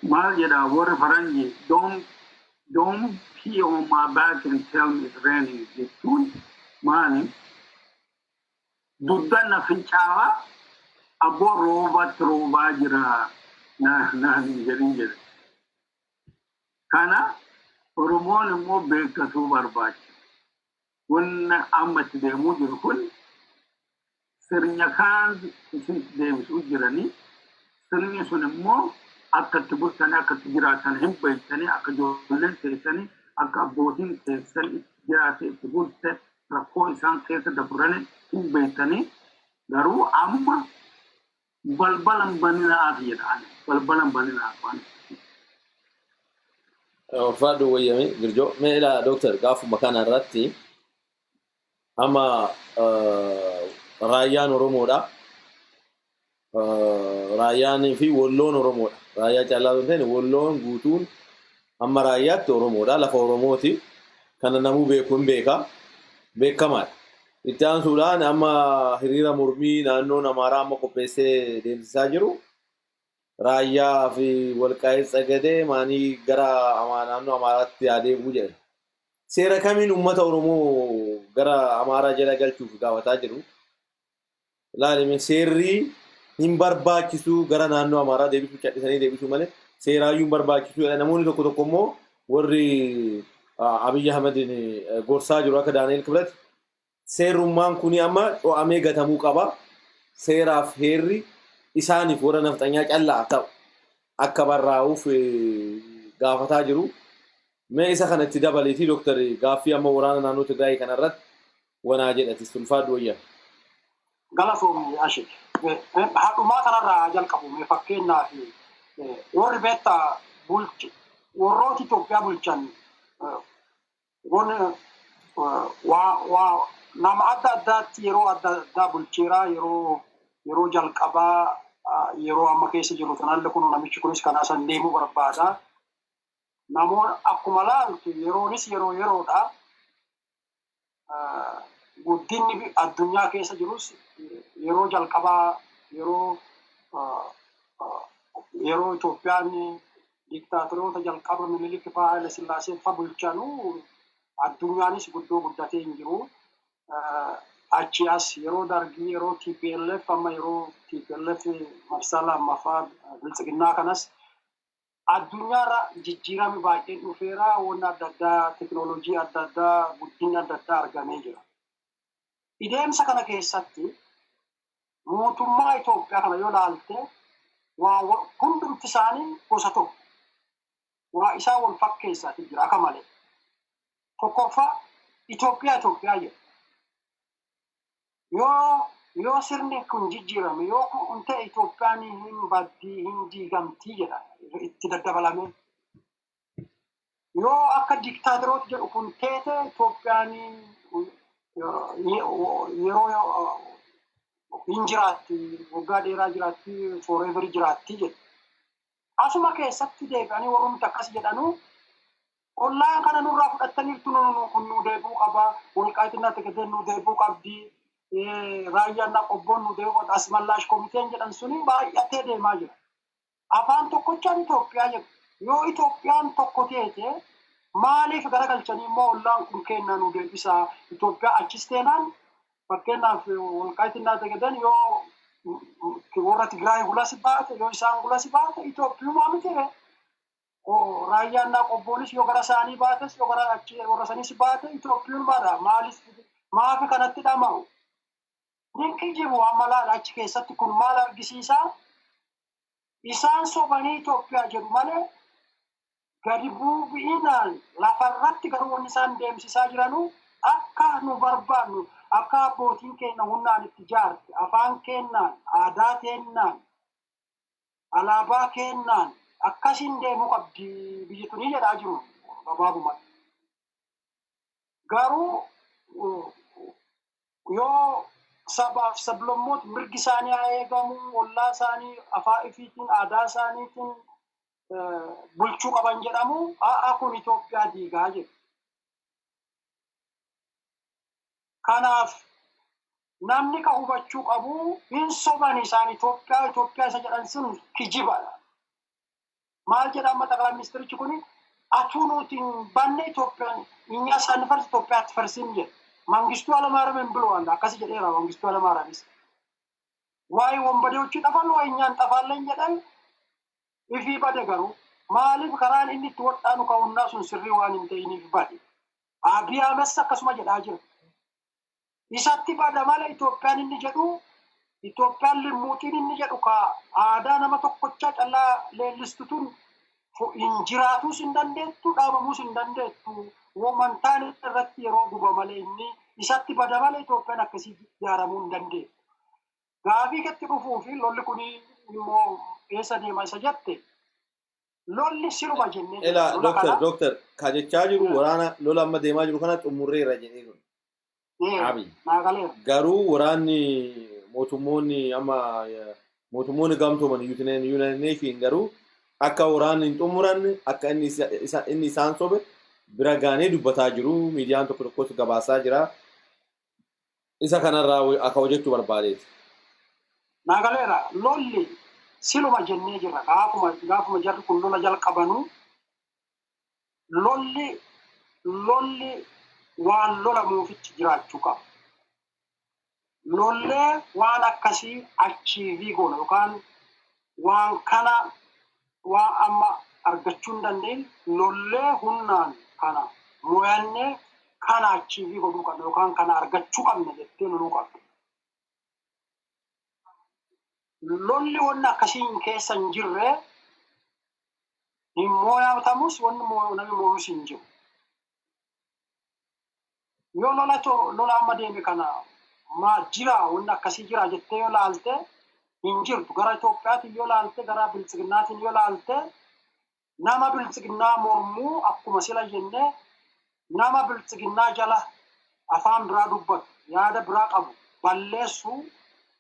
Speaker 5: maal jedha warri faranji don't pee on my back and tell me it's raining jechuun maali duddanna fincaawaa abboo roobaa jira naan jedhin jedhe. Kana Oromoon immoo beekkatuu barbaachisa. Wanna amma itti deemuu jiru kun sirna kaan isin deebisuu jiranii sirni sun immoo akka itti bultanii akka itti jiraatan hin beektanii akka ijoolleen teessanii akka abbootiin teessan jiraate itti bulte rakkoo isaan keessa dabrane beektanii garuu amma balbalan baninaaf jedhaan balbalan baninaaf waan.
Speaker 1: Ulfaadhu wayyame Girjoo meela Dr. Gaafuma kana irratti amma raayyaan Oromoodha. Raayyaan fi Walloon Oromoodha. Raayyaa caalaa ta'e Walloon guutuun amma raayyaatti Oromoodha. Lafa Oromooti. Kana namuu beekuun beekamaadha. Itti aansuudhaan amma hiriira mormii naannoo Amaaraa amma qopheessee deemsisaa jiru. Raayyaa fi Walqaayit Tsagadee maanii gara naannoo Amaaraatti adeemuu jedhe. Seera kamiin uummata Oromoo gara Amaaraa jala galchuuf gaafataa jiru? Laalime seerri hin barbaachisu gara naannoo Amaaraa deebisuu cadhisanii deebisuu malee seeraayyuu hin barbaachisu. Namoonni tokko immoo warri Abiyyi Ahmedin gorsaa jiru akka Daani'el Kibret seerummaan kuni amma to'amee gatamuu qaba. Seeraaf heerri isaaniif warra nafxanyaa callaa ta'u akka barraa'uuf gaafataa jiru. Mee isa kanatti dabaleetii Dr. Gaaffii amma waraana naannoo Tigraay kanarratti wanaa jedhatis ulfaadhu wayyaa.
Speaker 6: Galatoomii ashik. Haadhumaa kanarraa jalqabu fakkeenyaaf warri beektaa bulchu warrooti Itoophiyaa bulchan nama adda addaatti yeroo adda addaa bulcheeraa yeroo jalqabaa yeroo amma keessa jiru kanallee kun namichi kunis kanaa san deemuu barbaada. Namoonni akkuma laaltu yeroonis yeroodha. Guddinni addunyaa keessa jirus yeroo jalqabaa yeroo Itoophiyaan diktaatoroota jalqaba Minilik fa'aa Haile Sillaasee fa'aa bulchanuu addunyaanis guddatee hin jiru. Achi as yeroo dargii yeroo TPLF amma yeroo TPLF marsaa lammaffaa biltsiginnaa kanas addunyaarra jijjiirama baay'een dhufeera. Waan adda addaa teknooloojii adda addaa guddinni adda addaa argamee jira. Ideemsa kana keessatti mootummaa Itoophiyaa kana yoo laalte hundumti isaanii gosa tokko waa isaa wal fakkeessaati jira akka malee. Tokkoffaa Itoophiyaa jedha. Yoo sirni kun jijjiirame yoo kun ta'e Itoophiyaan hin baddii hin diigamtii jedha itti daddabalame. Yoo akka diktaatoroota jedhu kun teete Itoophiyaan yeroo hin jiraatti waggaa dheeraa jiraatti forever jiraatti jedhu. Asuma keessatti deebi'anii warrumti akkas jedhanu ollaan kana nurraa fudhattaniirtu kun nu deebi'uu qaba. Walqaayitinaa Tsagadee nu deebi'uu qabdi. Raayyaan qobboon nu deebi'uu qabdi. Asmallaash komiteen jedhan suni baay'atee deemaa jira. Afaan tokkochaan Itoophiyaa jedhu. Yoo Itoophiyaan tokko teete maaliif garagalchanii immoo ollaan kun kennaa nu deebisaa Itoophiyaa achis teenaan fakkeenyaaf Walqaayitinaa Tsagadeen yoo warra Tigraay gulas baate yoo isaan gulas baate Itoophiyumaa miti ree. Raayyaan qobboonis yoo gara isaanii baates yoo gara achi warra sanis baate Itoophiyumaadha. Maafi kanatti dhama'u. Dinqii jiru amma laala achi keessatti kun maal argisiisaa? Isaan sobanii Itoophiyaa jedhu malee gadi bu'inaan lafarratti garuu wanni isaan deemsisaa jiranu akka nu barbaannu akka abbootiin keenya humnaan itti ijaarte afaan kennaan aadaa kennaan alaabaa kennaan akkasiin deemuu qabdi biyyi tuni jedhaa jiru gabaabumatti. Garuu yoo sabaaf sablammoota mirgi isaanii haa eegamu ollaa isaanii afaan ifiitiin aadaa isaaniitiin bulchuu qaban jedhamu kun Itoophiyaa diigaa jedhu. Kanaaf namni ka hubachuu qabu hin soban isaan Itoophiyaa isa jedhan sun kijibadha. Maal jedhama Xaqalaa Ministerichi kuni atuu nuti hin banne Itoophiyaan inni isaan farsi Itoophiyaatti farsiin jedhe. Mangistuu Alamaaramiin bilwaalla akkasi jedheera Mangistuu Alamaaramiis. Waa'ee wombadeewochi xafan waa'ee nyaan xafaalleen jedhan ifii bade garuu maaliif karaan inni itti wadhaanu ka'unnaa sun sirrii waan hin ta'iniif bade. Abiy Ahmed akkasuma jedhaa jira. Isatti bada malee Itoophiyaan inni jedhu Itoophiyaan limmuutiin inni jedhu ka aadaa nama tokkochaa callaa leellistutun injiraatu sin dandeettu dhaabamu sin dandeettu womantaan irratti yeroo guba malee inni isatti bada malee Itoophiyaan akkasii ijaaramuu hin dandeettu. Gaafii ketti dhufuu fi lolli kun immoo eessa deema isa jette lolli siruma jennee
Speaker 1: ela doctor ka jechaa jiru waraana lola amma deemaa jiru kana xumurreerra jedhee jiru. Abi garuu waraanni mootummoonni amma mootummoonni gamtooman United Nation garuu akka waraanni hin xumuranne akka inni isaan sobe bira gaanee dubbataa jiru miidiyaan tokko tokkotti gabaasaa jira. Isa kanarraa akka hojjechuu barbaadeeti.
Speaker 6: Naagaleera lolli siluma jennee jirra gaafuma jarri kun lola jalqabanu lolli waan lolamuufitti jiraachuu qaba. Lollee waan akkasii achiivii goona yookaan waan kana waan amma argachuu hin dandeenye lollee humnaan kana mo'annee kana achiivii godhuu qabna yookaan kana argachuu qabna jettee loluu qabna. Lolli wanna akkasiin keessa hin jirre hin mo'atamus wanni namni mo'us hin jiru. Yoo lola amma deeme kana jira wanna akkasii jira jettee yoo laalte hin jirtu. Gara Itoophiyaatiin yoo laalte gara bilchiginnaatiin yoo laalte nama bilchiginnaa mormuu akkuma sila jenne nama bilchiginnaa jala afaan biraa dubbatu yaada biraa qabu balleessu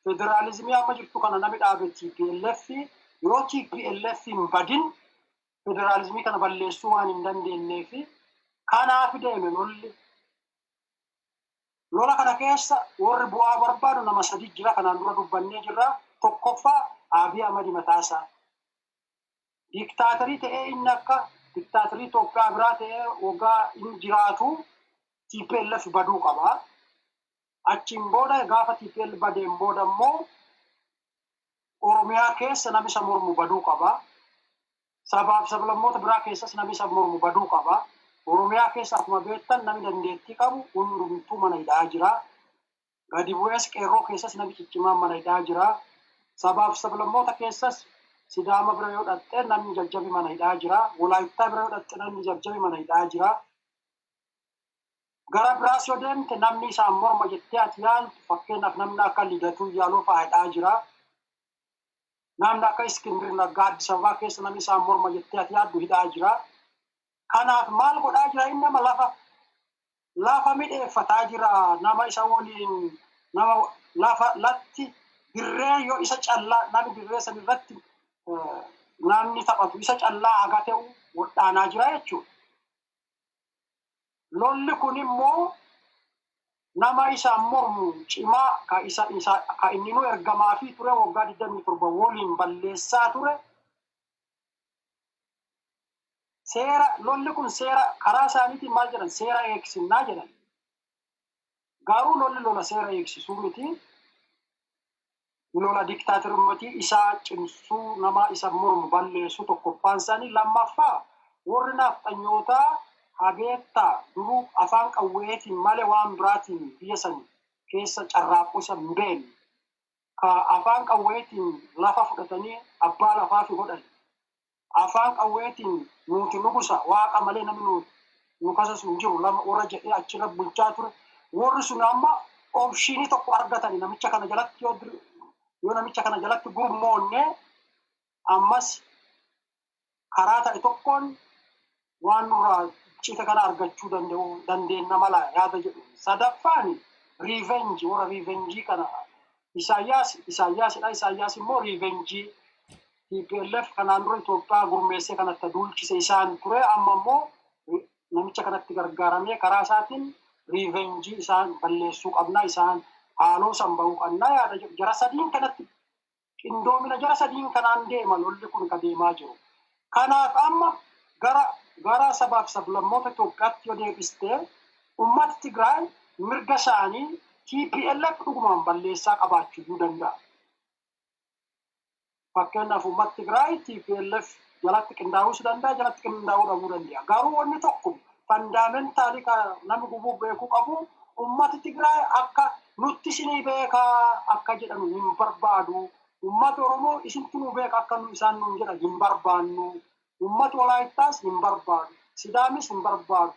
Speaker 6: federaalizimii amma jirtu kana nami dhaabe TPLF yoo TPLF hin badin federalizimii kana balleessuu waan hin dandeenyeef kanaaf deeme lolli. Lola kana keessa warri bu'aa barbaadu nama sadi jira kanaan dura dubbannee jirra. Tokkoffaa Abiy Ahmed mataasaa. Diktaatarii ta'ee inni akka diktaatarii Itoophiyaa biraa ta'ee waggaa inni jiraatu TPLF baduu qaba. Achiin booda gaafa TPLF badeen booda immoo Oromiyaa keessa namni isa mormu baduu qaba. Sabaaf sablammoota biraa keessas namni isa mormu baduu qaba. Oromiyaa keessa akkuma beektan namni dandeettii qabu hundumtuu mana hidhaa jira. Gadi bu'ees qeerroo keessas namni ciccimaan mana hidhaa jira. Sabaaf sablammoota keessas Sidaama bira yoo dhatte namni jajjabi mana hidhaa jira. Walaayittaa bira yoo dhatte namni jajjabi mana hidhaa jira. Gara biraas yoo deemte namni isaan morma jettee ati yaaltu fakkeenyaaf namni akka Lidatuu Yaaloo fa'aa hidhaa jira. Namni akka Iskindir Naggaa Addis Ababaa keessa namni isaan morma jettee ati yaaddu hidhaa jira. Kanaaf maal godhaa jira inni nama lafa midheeffataa jira nama isa waliin nama latti dirree yoo isa callaa namni dirree san irratti namni taphatu isa callaa haga ta'u waldhaanaa jira jechuudha. Lolli kun immoo nama isa mormu cimaa ka inni nu ergamaa fi ture waggaa 27 waliin balleessaa ture. Lolli kun seera karaa isaaniitiin maal jedhan seera eegsinnaa jedhan. Garuu lolli lola seera eegsisuu miti. Lola diktaatirummatii isaa cimsuu nama isa mormu balleessu tokkoffaan isaanii lammaffaa warri nafxanyootaa hageettaa duruu afaan qawweetiin malee waan biraatiin biyya san keessa carraaquu isa hin beekne. Ka afaan qawweetiin lafa fudhatanii abbaa lafaa fi godhan. Afaan qawweetiin nuti nugusa waaqa malee namni nu kasasu hin jiru lama warra jedhee achirra bulchaa ture. Warri sun amma opshinii tokko argatanii namicha kana jalatti yoo namicha kana jalatti gurmoonne ammas karaa ta'e tokkoon waan nurraa cita kana argachuu dandeenya mala yaada jedhu. Sadaffaan revenge warra revenge kana Isaayyaas immoo revenge TPLF kanaan dura Itoophiyaa gurmeessee kanatti duulchise isaan ture amma immoo namicha kanatti gargaaramee karaa isaatiin revenge isaan balleessuu qabna isaan haaloo san bahuu qabna yaada jedhu. Jara sadiin kanatti qindoomina jara sadiin kanaan deema lolli kun ka deemaa jiru. Kanaaf amma gara sabaaf sablammoota Itoophiyaatti yoo deebiste uummata Tigraay mirga isaanii TPLF dhugumaan balleessaa qabaachuu danda'a. Fakkeenyaaf uummata Tigraay TPLF jalatti qindaa'uus danda'a jalatti qindaa'uu dhabuu danda'a. Garuu wanni tokko fandaamentaali namni gubuu beekuu qabu uummata Tigraay akka nutti isinii beekaa akka jedhamu hin barbaadu. Uummata Oromoo isintu nu beeka akka isaan nuun jedhan hin barbaannu. Ummat Walaayitaas hin barbaadu. Sidaamis hin barbaadu.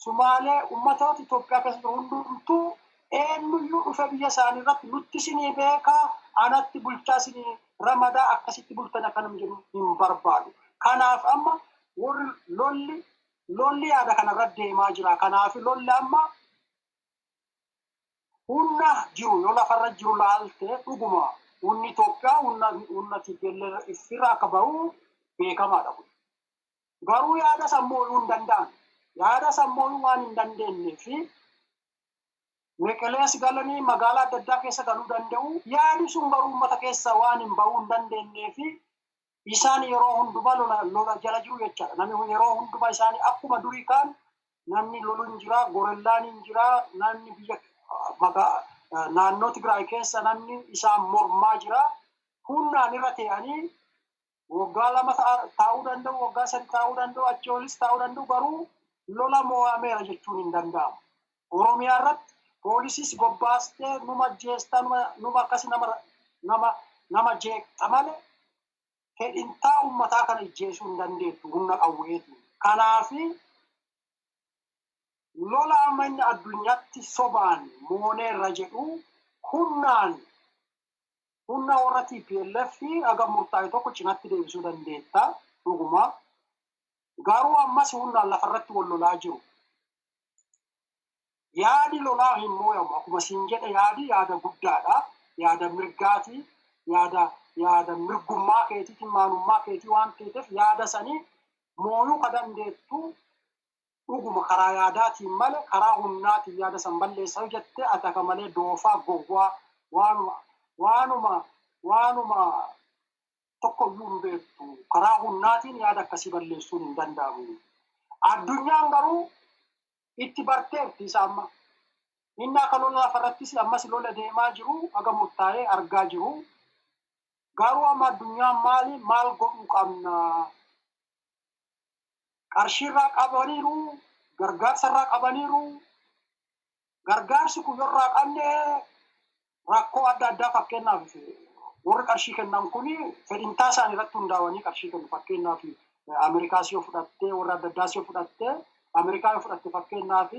Speaker 6: Sumaalee ummatoota Itoophiyaa keessatti hundumtuu eenyuyyuu dhufe biyya isaanii irratti nutti isinii beekaa anatti bulchaa isinii ramadaa akkasitti bultan akkanum jedhu hin barbaadu. Kanaaf amma warri lolli yaada kanarratti deemaa jira. Kanaaf lolli amma humna jiru yoo lafarra jiru laaltee dhuguma humni Itoophiyaa humna TPLF akka bahu beekamaadha. Garuu yaada sammuu hin danda'an. Yaada sammuu waan hin dandeenyee fi meqalees galanii magaalaa adda addaa keessa galuu danda'u. Yaadi sun garuu uummata keessa waan hin bahuu hin dandeenyee fi isaan yeroo hundumaa lola jala jiru jechaadha. Namni yeroo hundumaa isaanii akkuma durii kaan namni lolu hin jira, gorellaan hin jira, namni biyya naannoo Tigraay keessa namni isaan mormaa jira. Humnaan irra ta'anii waggaa 2 taa'uu danda'u, waggaa 3 taa'uu danda'u, achii olis taa'uu danda'u garuu lola mo'ameera jechuun hin danda'amu. Oromiyaa irratti poolisiis bobbaastee numa jeestaa numa akkasi nama jeeqxa malee fedhintaa uummataa kana ijjeesuu hin dandeettu humna qawweetiin. Kanaafi lola amma inni addunyaatti sobaan mooneerra jedhu humna warra TPLF aga murtaa'e tokko cinatti deebisuu dandeetta dhuguma. Garuu ammas humnaan lafarratti wal lolaa jiru. Yaadi lolaa hin moo'amu. Akkuma siin jedhe yaada guddaadha. Yaada mirgaati. Yaada mirgummaa keetiitiin maanummaa keetii waan ta'eef yaada sanii mooyuu ka dandeettu dhuguma karaa yaadaatiin malee karaa humnaatiin yaada san balleessaa jettee ataka malee doofaa gowwaa waanuma tokkoyyuu hin beektu. Karaa humnaatiin yaada akkasii balleessuun hin danda'amu. Addunyaan garuu itti barteerti isa amma. Inni akka lola lafarrattis ammas lola deemaa jiru aga murtaa'ee argaa jiru. Garuu amma addunyaan maal godhuu qabna? Qarshiirraa qabaniiru, gargaarsarraa qabaniiru. Gargaarsi kun yorraa qabne rakkoo adda addaa fakkeenyaaf warri qarshii kennan kuni fedhintaa isaanii irratti hundaa'anii qarshii kennu. Fakkeenyaaf Ameerikaas yoo fudhattee warra adda addaas yoo fudhattee Ameerikaa yoo fudhatte fakkeenyaaf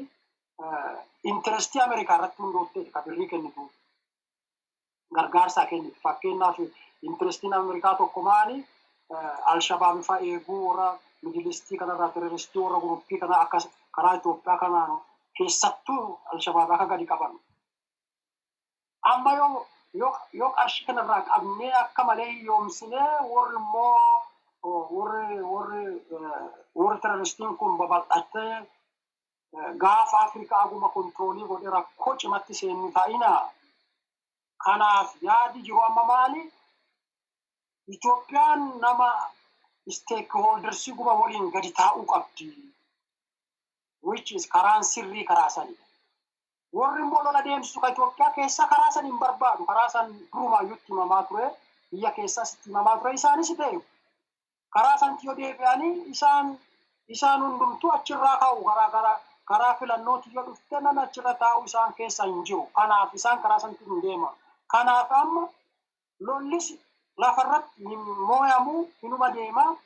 Speaker 6: intirestii Ameerikaa irratti hundooftee kan birrii kennitu gargaarsaa kennitu. Fakkeenyaaf intirestiin Ameerikaa tokko maali? Alshabaab fa'aa eeguu warra midilistii kanarraa terroristii warra guruppii kana akkas karaa Itoophiyaa kanaan keessattuu Alshabaab akka gadi qaban. Amma yoo qarshii kanarraa qabnee akka malee hiyyoomsinee warri immoo warri terroristiin kun babal'attee gaafa Afrikaa aguma kontiroolii godhee rakkoo cimatti seennu ta'ina. Kanaaf yaadi jiru amma maali? Itoophiyaan nama stakeholdersii guba waliin gadi taa'uu qabdi. Which is karaan sirrii karaa sanii. Warri immoo lola deemsisu kan Itoophiyaa keessa karaa san hin barbaadu. Karaa san durumaayyuu itti himamaa ture. Biyya keessas itti himamaa ture. Isaanis ta'e karaa sanatti yoo deebi'anii isaan hundumtuu achirraa ka'u karaa filannooti yoo dhufte nama achirra taa'u isaan keessa hin jiru. Kanaaf isaan karaa sanatti hin deema. Kanaaf amma lollis lafarratti hin moo'amu hinuma deema.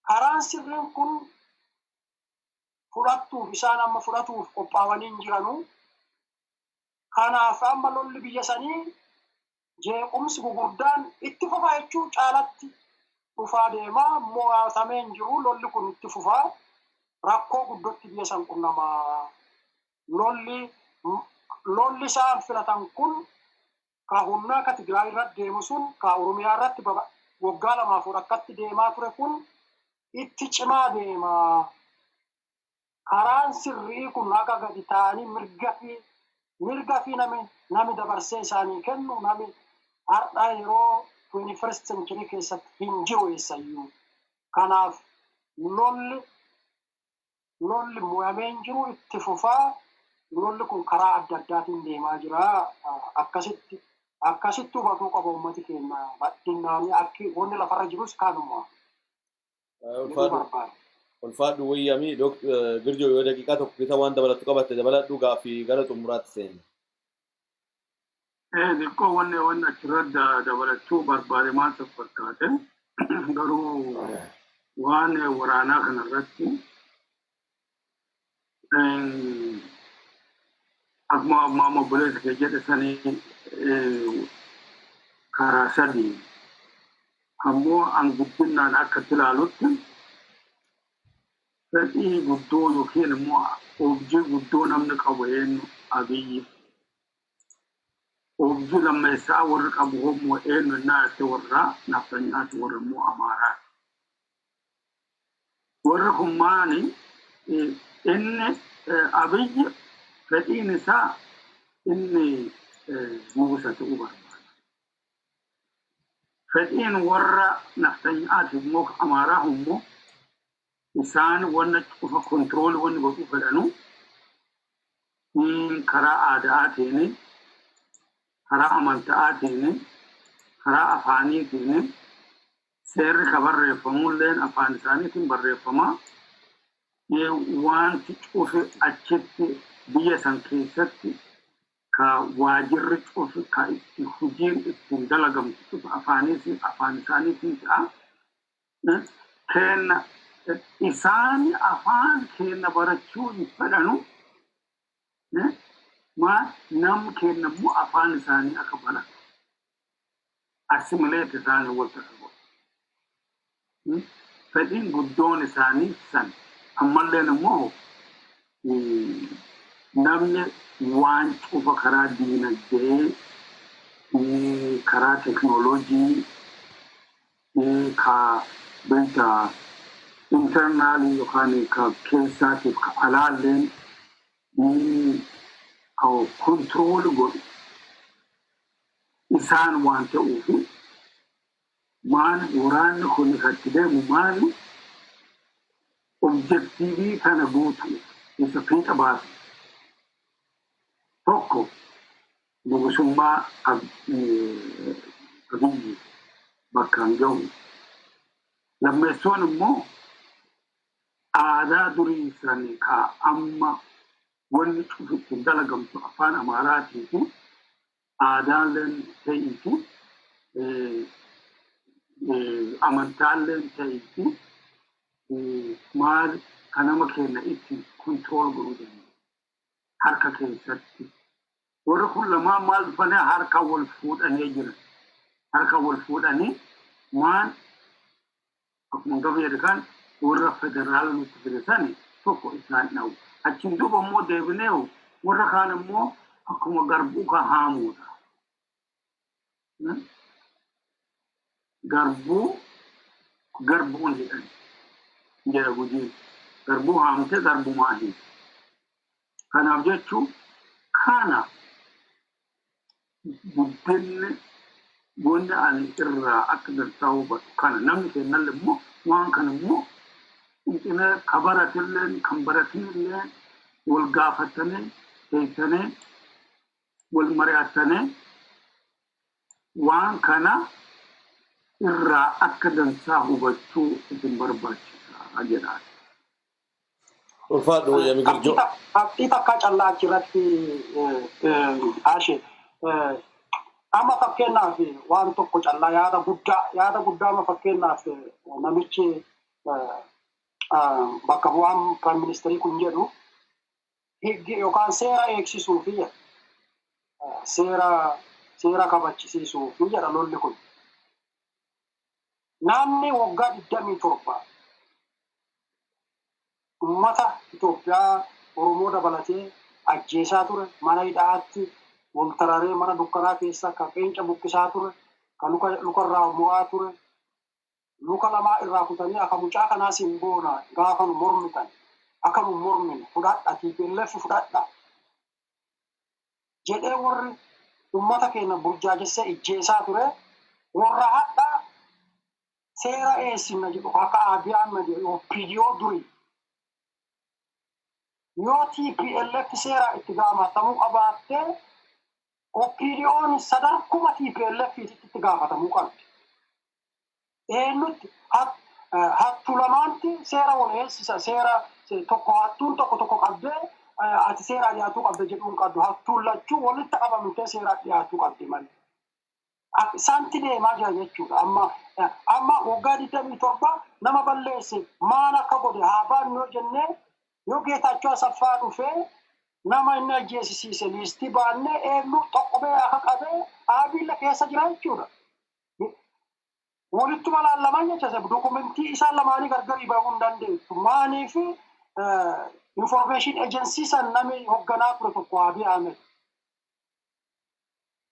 Speaker 6: Karaan sirriin kun isaan amma fudhatuuf qophaa'anii hin jiranu. Kanaaf amma lolli biyya sanii jeequmsi gurguddaan itti fufaa jechuu caalatti dhufaa deema. Mo'atamee hin jiru. Lolli kun itti fufaa. Rakkoo guddootti biyya san qunnamaa. Lolli isaan filatan kun ka humna akka Tigraay irratti deemu sun ka Oromiyaa irratti waggaa 2 akkatti deemaa ture kun itti cimaa deema. Karaan sirrii kun akka gadi ta'anii mirga fi nami dabarsee isaanii kennu nami har'a yeroo 21st century keessatti hin jiru eessayyuu. Kanaaf lolli mo'amee hin jiru itti fufaa. Lolli kun karaa adda addaatiin deemaa jira. Akkasitti hubatuu qaba uummati keenya. Badhinnaanii akki wanni lafarra jirus kanuma.
Speaker 1: Ulfaadhu wayyamii Girjoo yoo daqiiqaa tokko keessa waan dabalatu qabatte dabaladhu gaaffii gara xumuraatti seenu.
Speaker 5: Xiqqoo wanni achirratti dabalachuu barbaade maal fakkaate garuu waan waraanaa kanarratti akkuma amma buleessa kee jedhe sanii karaa sadii ammoo guddinaan akkatti ilaalutti fedhii guddoo yookiin immoo objii guddoo namni qabu eenyu Abiyyi. Objii lammeessaa warri qabu hommoo eenyu naatti warra naftanyaatti warra immoo Amaaraa. Warri kun maani inni Abiyyi fedhiin isaa inni buusa ta'uu barbaada. Fedhiin warra naftanyaatti immoo Amaaraa immoo isaan wanna cufa kontrool wanni godhuu fedhanu karaa aadaatiin, karaa amantaatiin, karaa afaaniitiin seerri ka barreeffamulleen afaan isaaniitiin barreeffamaa wanti cufe achitti biyya san keessatti ka waajirri cufe ka itti hojiin ittiin dalagamtu cufe afaan isaaniitiin ta'a. Keena isaan afaan keenya barachuu hin fedhanu nam keenya immoo afaan isaanii akka baratu assimileet isaanii wal ta'u. Fedhiin guddoon isaanii san ammalleen immoo namni waan cufa karaa diinagdee karaa teknooloojii ka beekta internaali yookaan ka keessaatiif ka alaalleen ka kontrool godhu isaan waan ta'uufi maal waraanni kun katti deemu maali objektiivii kana guutuu isa fiixa baasu tokko bilisummaa Abiyyi bakkaan gahu lammeessoon immoo aadaa durii isaanii ka amma wanni cufitti dalagamtu afaan Amaaraatii fi aadaaleen ta'eefi amantaaleen ta'eefi maal kanama keenya itti kontrool godhuu danda'u harka keessatti. Warri kun lamaan maal dhufanii harka wal fuudhanii jiran. Harka wal fuudhanii maal akkuma gabaadha kan warra federaala nutti filatanii tokko isaan dhawu. Achiin duuba immoo deebinee warra kaan immoo akkuma garbuu ka haamuudha. Garbuun jedhan jedha gujiin. Garbuu haamtee garbumaa hin. Kanaaf jechuun kana guddinni wanni ani irraa akka dansaa hubatu kana namni kennallee immoo waan kana immoo intina ka baratilleen kan baratinillee wal gaafatanii teessanii wal mari'atanii waan kana irraa akka dansaa hubachuu isin barbaachisa jedhaa.
Speaker 1: Ulfaadhu Yami Girjoo.
Speaker 6: Abdii takka callaa achirratti Haashee. Amma fakkeenyaaf waan tokko callaa yaada guddaa amma fakkeenyaaf namichi bakka bu'aan Prime Ministerii kun jedhu higgi yookaan seera eegsisuuf seera kabachisiisuuf jedha lolli kun. Namni waggaa 27 ummata Itoophiyaa Oromoo dabalatee ajjeesaa ture mana hidhaatti wal tararee mana dukkanaa keessa ka qeenca buqqisaa ture ka lukarraa mu'aa ture luka lamaa irraa kutanii akka mucaa kanaa simboona gaafa nu mormitan akka nu mormine fudhadha TPLF fudhadha jedhee warri ummata keenya burjaajessee ijjeesaa ture warra hadha seera eessina jedhu akka Abiyaan jedhu OPDO durii yoo TPLF seera itti gaafatamuu qabaattee OPDO'n sadarkuma TPLF itti gaafatamuu qabdi. Eenyutti hattu lamaanti seera wal eessisa seera tokko hattuun tokko qabdee ati seera dhiyaatuu qabde jedhuun qabdu hattuun lachuu walitti qabamtee seera dhiyaatuu qabdi malee. Isaanti deemaa jira jechuudha. Amma amma waggaa 27 nama balleesse maan akka godhe haa baannoo jennee yoo Geetaachoo Asaffaa dhufee nama inni ajjeesisiise liistii baannee eenyu tokkomee akka qabee Abiilla keessa jira jechuudha. Walittuma laallaman jecha dokumentii isaan lamaanii gargari bahuu hin dandeessu. Maaniif information agency san nami hoogganaa ture tokko Abiy Ahmed.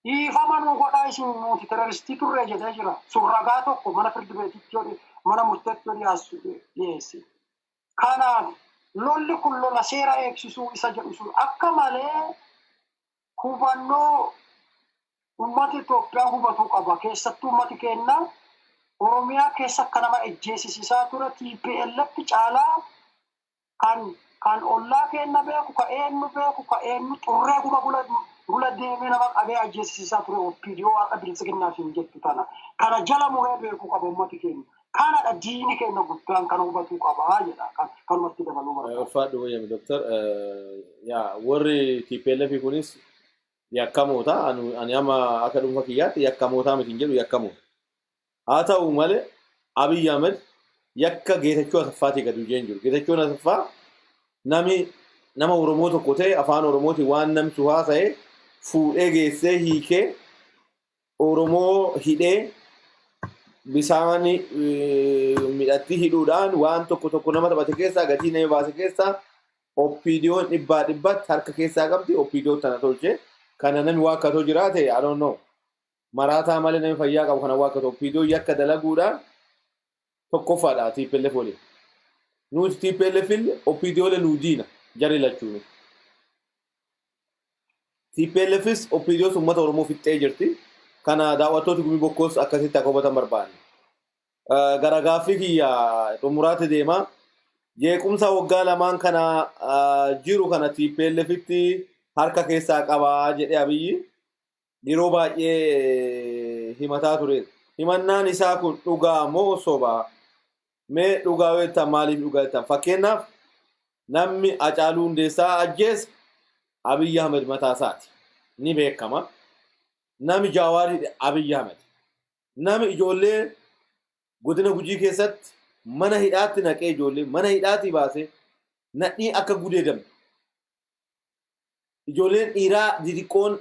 Speaker 6: Ifa nu godhaa isin nuti terroristii turre jedhee jira. Surragaa tokko mana firdi beetitti mana murteetti dhiyeesse. Kanaaf lolli kun lola seera eegsisuu isa jedhu sun akka malee hubannoo ummati Itoophiyaa hubatuu qaba. Keessattuu ummati keenya Oromiyaa keessa akka nama ejjeesisiisaa ture TPLF caalaa kan ollaa keenya beeku ka eenyu xurree gula deemee nama qabee ajjeesisiisaa ture OPDO har'a bilisiginnaa hin jettu tana. Kana jala muree beeku qaba ummati keenya. Kanadha diini keenya guddaan kan hubatuu qaba jedha. Kanumatti dabaluu barbaada.
Speaker 1: Ulfaadhu wayyami Doktor. Warri TPLF kunis yakkamoota. Ani amma akka dhuunfa kiyyaatti yakkamoota miti hin jedhu yakkamoota. Haa ta'u malee Abiy Ahmed yakka Geetachoo Asaffaatii gadi bu'ee hin jiru. Geetachoon Asaffaa nama Oromoo tokko ta'e afaan Oromootiin waan namtu haasa'e fuudhee geessee hiikee Oromoo hidhee bisaan midhatti hidhuudhaan waan tokko nama taphate keessaa gatii nama baase keessaa OPDO'n dhibbatti harka keessaa qabdi. OPDO tana tolchee kana namni waakkatoo jiraate I don't know. Maraataa malee namni fayyaa qabu kana waakkatoo OPDO yakka dalaguudhaan tokkoffaadha TPLF waliin. Nuti TPLF OPDO le nudiina jari lachuun. TPLFis OPDO uummata Oromoo fixxee jirti. Kana daawwattoota gumii bokkoos akkasitti akka hubatan barbaanne. Gara gaaffii kiyya xumuraatti deema. Jeequmsa waggaa lamaan kana jiru kana TPLFitti harka keessaa qabaa jedhee Abiyyi yeroo baay'ee himataa ture. Himannaan isaa kun dhugaa moo sobaa? Mee dhugaa weettan maaliif dhugaa jettan? Fakkeenyaaf namni Hacaaluu Hundeessaa ajjeese Abiy Ahmed mataa isaati. Ni beekama. Nami Jawaarii Abiy Ahmed. Nami ijoollee godina Gujii keessatti mana hidhaatti naqee ijoollee mana hidhaatti baasee nadhii akka gudeedamte. Ijoolleen dhiiraa didiqqoon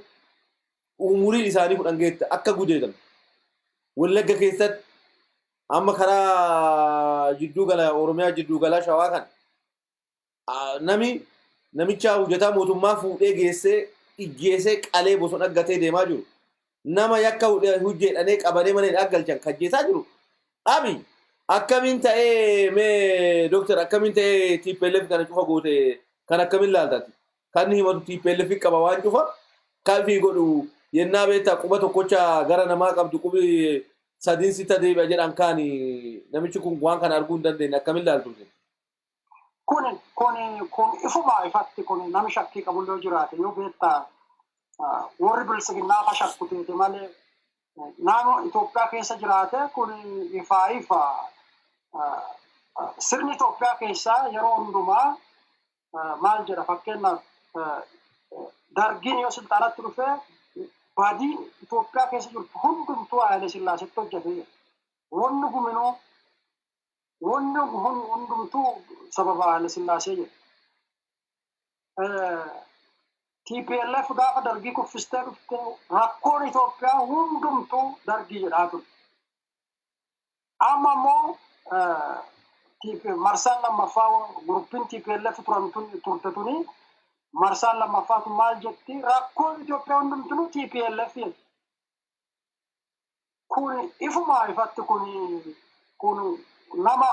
Speaker 1: umuriin isaanii 10 geette akka gudeedamte. Wallagga keessatti amma karaa jidduu gala Oromiyaa jidduu gala Shawaa kan namicha hojjetaa mootummaa fuudhee geessee ijjeesee qalee bosona gatee deemaa jiru. Nama yakka hojjedhanii qabanii mana hidhaa galchan kajjeesaa jiru. Abiy akkamiin ta'ee mee Doktor akkamiin ta'ee TPLF kana cufa goote kan akkamiin laaltati? Kan himatu TPLF qaba waan cufa kan fi godhu yennaa beektaa quba tokkocha gara namaa qabdu qubi sadin sita deebi'a jedhan kaani namichi kun waan kana arguu hin dandeenye akkamiin laaltu?
Speaker 6: Kun ifuma ifatti kun nami shakkii qabulloo jiraate yoo beektaa warri bilisiginnaa fa shakkuteete malee naannoo Itoophiyaa keessa jiraate kun ifa sirni Itoophiyaa keessaa yeroo hundumaa maal jedha fakkeenyaaf dargiin yoo silxaanatti dhufee baadiin Itoophiyaa keessa jirtu hundumtuu Haile Sillaaseetti hojjetee wanni hundumtuu sababa Haile Sillaasee jedha. TPLF gaafa dargii kuffistee dhufte rakkoon Itoophiyaa hundumtuu dargii jedhaa ture. Amma immoo marsaan lammaffaa guruppiin TPLF turte tuni marsaan lammaffaatu maal jetti rakkoon Itoophiyaa hundumtuu TPLF jedha. Kun ifuma ifatti kun nama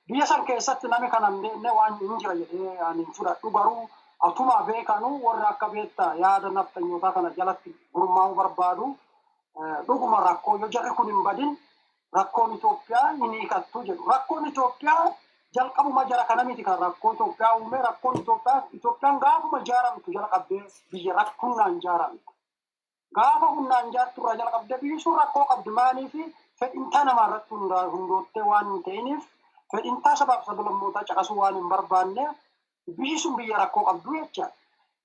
Speaker 6: biyya san keessatti nami kana hin beekne waan hin jira jedhee ani fudhadhu garuu atuma beekanu warra akka beektaa yaada nafxanyootaa kana jalatti gurmaa'uu barbaadu dhuguma rakkoo yoo jarri kun hin badin rakkoon Itoophiyaa hin hiikattu jedhu. Rakkoon Itoophiyaa jalqabuma jara kana miti kan rakkoo Itoophiyaa uume rakkoon Itoophiyaan gaafuma ijaaramtu jala qabdee biyya rakkunnaan ijaaramtu. Gaafa humnaan ijaarturraa jala qabdee biyyi sun rakkoo qabdi maaliif fedhintaa namaarratti hundoottee waan hin ta'iniif fedhintaa sabaaf sablammootaa caqasuu waan hin barbaanne biyyi sun biyya rakkoo qabdu jecha.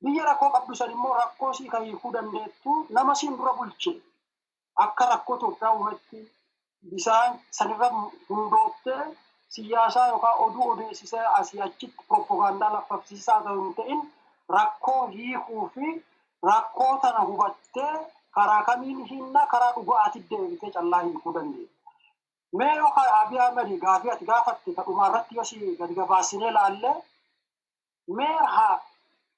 Speaker 6: Biyya rakkoo qabdu san immoo rakkoo sii kan hiikuu dandeettu nama siin dura bulche akka rakkoo Itoophiyaa uumetti bisaan sanirra hundoottee siyaasaa yookaan oduu odeessisee asii achitti proppagandaa laffafsiisaa ta'u hin ta'in rakkoo hiikuu fi rakkoo tana hubattee karaa kamiin hinna karaa dhugaatti deebitee callaa hiikuu dandeenya. Mee yookaan Abiy Ahmed gaafii ati gaafatte kadhumaa irratti yoo si gadi gabaasinee laallee mee haa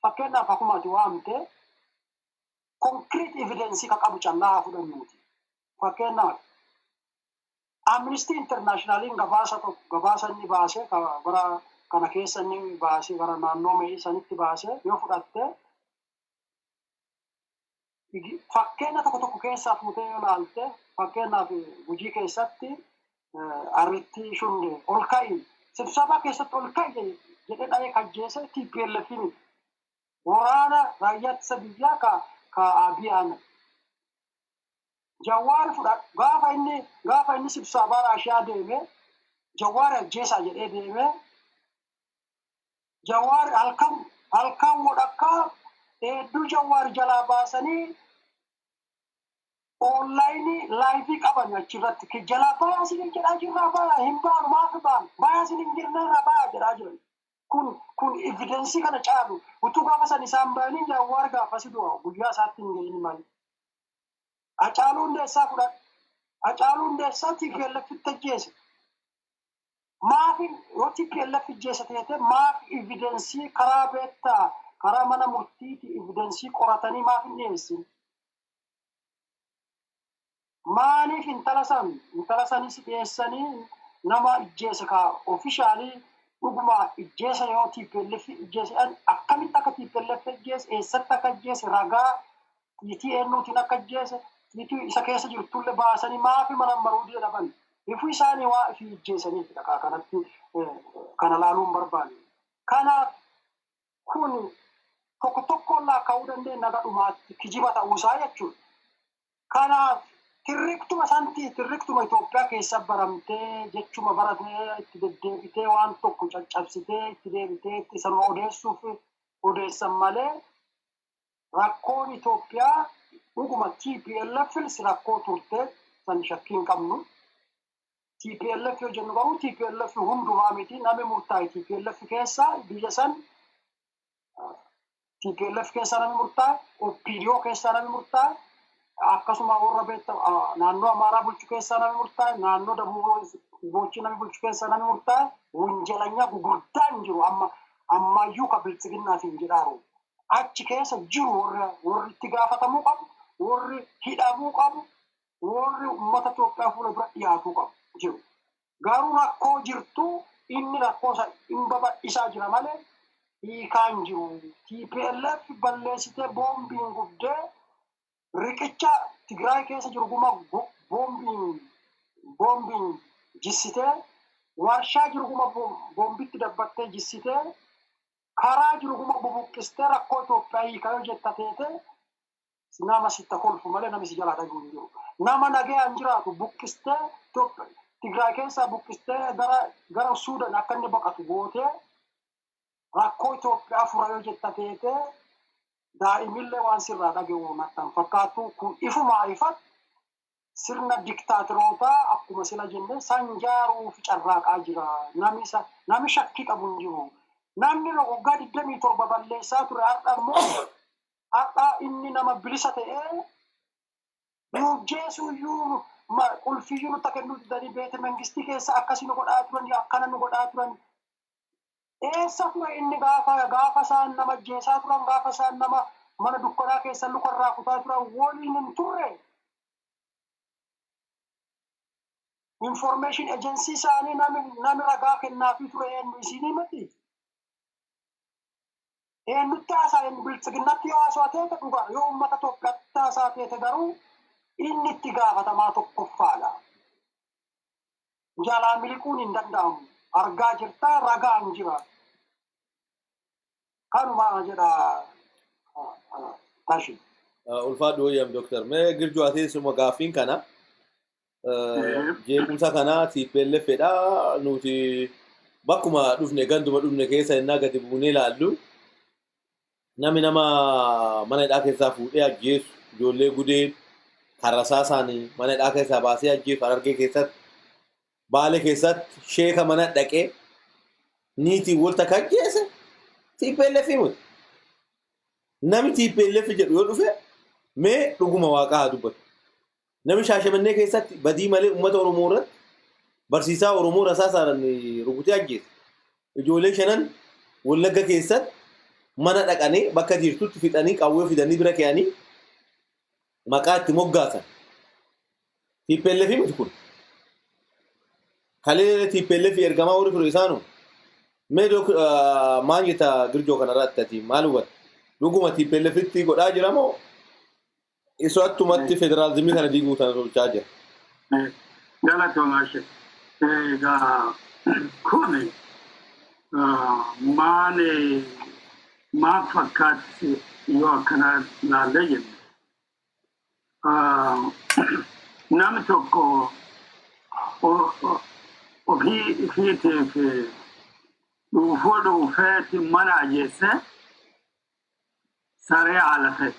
Speaker 6: fakkeenyaaf akkuma ati waamte concrete evidence ka qabu callaa fudhannuuti. Fakkeenyaaf Amnesty International gabaasa inni baasee bara kana keessa inni baasee bara naannoo Mee sanitti baasee yoo fudhatte fakkeenya tokko keessaa fuutee yoo laalte fakkeenyaaf Gujii keessatti irratti shunde ol ka'i sibsabaa keessatti ol ka'i jedhee dhahee kajjeese TPLF waraana raayyaa ittisa biyyaa ka Abiy Ahmed Jawaar fudhat gaafa inni sibsabaa Raashiyaa deeme Jawaar ajjeesaa jedhee deeme Jawaar halkan wadhakkaa hedduu Jawaar jalaa baasanii online live qaban achirratti ke jalaa bayaa isin jedhaa jirraa bayaa hin baanu maaf baanu bayaa isin hin jirnerra bayaa jedhaa jiran kun evidensii kana caalu utuu gaafa san isaan bayanii Jawaar gaafa si du'a guyyaa isaatti hin gahin malee. Acaaluu hundeessaa fudhadha. Acaaluu hundeessaa TPLFitti ajjeese. Maaf yoo TPLF ajjeese ta'e maaf evidensii karaa beektaa karaa mana murtiiti evidensii qoratanii maaf hin dhiyeessin? Maaliif intala sanis dhiyeessanii nama ajjeese ka ofishaalii dhuguma ajjeese yoo TPLF ajjeese akkamitti akka TPLF ajjeese eessatti akka ajjeese ragaa TTNuutiin akka ajjeese Itu isa keessa jirtulle baasanii maafi mana maruudii dhaban ifu isaanii waa fi ijjeesaniif dhaqa kanatti kana laaluun barbaade. Kanaaf kun tokko laa ka'uu dandeenya gadhumaatti kijiba ta'uusaa jechuudha. Kanaaf tirriktuma Itoophiyaa keessa baramtee jechuma baratee itti deddeebitee waan tokko caccabsitee itti deebitee itti sanuma odeessuuf odeessan malee rakkoon Itoophiyaa dhuguma TPLF rakkoo turte san shakkiin qabnu. TPLF yoo jennu qabu TPLF hundumaa miti namni murtaa'e TPLF keessa biyya san TPLF keessa namni murtaa'e OPDO keessa namni murtaa'e akkasuma warra beekta naannoo Amaaraa bulchu keessa namni murtaa'e naannoo Dabuubochi namni bulchu keessa namni murtaa'e wanjalanya gurguddaan jiru ammayyuu ka bilchiginnaatiin jedhaaru achi keessa jiru warri itti gaafatamuu qabu warri hidhamuu qabu warri uummata Itoophiyaa fuula dura dhiyaatuu qabu jiru. Garuu rakkoo jirtu inni rakkoo hin babal'isaa jira malee hiikaan jiru. TPLF balleessitee boombiin gubdee riqicha Tigraay keessa jiru guma boombiin jissitee warshaa jiru guma boombitti dabbattee jissitee karaa jiru guma bubuqqistee rakkoo Itoophiyaa hiikaa yoo jetta teete nama sitta kolfu malee namni si jalaa dhaguu hin jiru. Nama nagayaan jiraatu buqqistee Tigraay keessaa buqqistee gara Suudaan akka inni baqatu gootee rakkoo Itoophiyaa fura yoo jetta teete daa'imillee waan sirraa dhaga'u maxxan fakkaatu kun ifumaa ifat sirna diktaatirootaa akkuma sila jenne sanjaaruu fi carraaqaa jira. Namni shakkii qabu hin jiru. Namni waggaa 27 balleessaa ture har'a inni nama bilisa ta'ee nuujjeesuyyuu qulfiyyuu nutti kennuu didanii beete mangistii keessa akkasii nu godhaa turan akkana nu godhaa turan. Eessa ture inni gaafa isaan nama ajjeesaa turan gaafa isaan nama mana dukkanaa keessa lukarraa kutaa turan waliin hin turre. Information agency isaanii nami ragaa kennaafii ture eenyu isinii miti. Eenyutti haasaa bilchiginnatti yoo haasawaa teete dhugaa yoo uummata Itoophiyaatti haasaa teete garuu inni itti gaafatamaa tokkoffaadha. Jalaa miliquun hin danda'amu. Argaa jirtaa ragaan jira. Kanuma jedha tashi.
Speaker 1: Ulfaadhu wayyaam Dooktar. Mee Girjuu ati suma gaaffiin kana jeequmsa kana TPLFdha nuti bakkuma dhufne ganduma dhufne keessa innaa gadi buunee ilaallu namni nama mana hidhaa keessaa fuudhee ajjeesu ijoollee gudeen karrasaa isaanii mana hidhaa keessaa baasee ajjeesu Harargee keessatti Baale keessatti sheeka mana dhaqee niitii walta kajjeese TPLF mut. Nami TPLF jedhu yoo dhufe mee dhuguma waaqaa haa dubbatu. Nami Shaashamannee keessatti badii malee uummata Oromoo irratti barsiisaa Oromoo rasaasaan rukutee ajjeese. Ijoollee shanan Wallagga keessatti mana dhaqanii bakka jirtutti fixanii qawwee fidanii bira keeyanii maqaa itti moggaasan. TPLF miti kun. Kalee TPLF ergamaa warri ture isaanu mee maal jetta Girjoo kanarratti ati maal hubata? Dhuguma TPLF itti godhaa jira moo isa attumatti federaalizimii kana diiguu kana tolchaa jira?
Speaker 5: Galatooma ishee. Egaa kuni maal fakkaatti yoo akkana laallee jennu. Namni tokko ofii ifiitiif dhuufeeti mana ajjeesse saree haala ta'e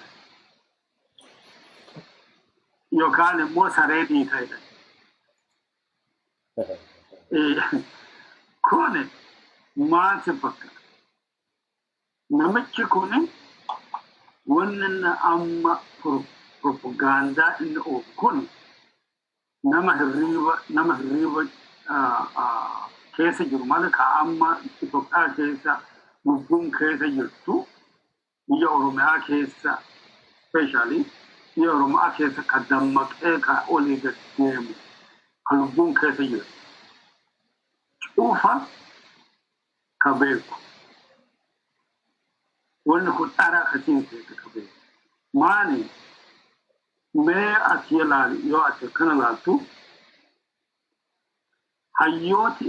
Speaker 5: yookaan immoo saree dhiita'edha. Kuni maal si fakkaata? Namichi kuni wanni amma propagaandaa inni oofu kun nama hirriiba keessa jiru malee ka amma Itoophiyaa keessa lubbuun keessa jirtu biyya Oromiyaa keessa especially biyya Oromiyaa keessa ka dammaqee ka olii gad deemu ka lubbuun keessa jirtu cufa ka beeku wanni kun dharaa kasiin keessa ka beeku maani mee ati ilaali yoo ati kana laaltu hayyooti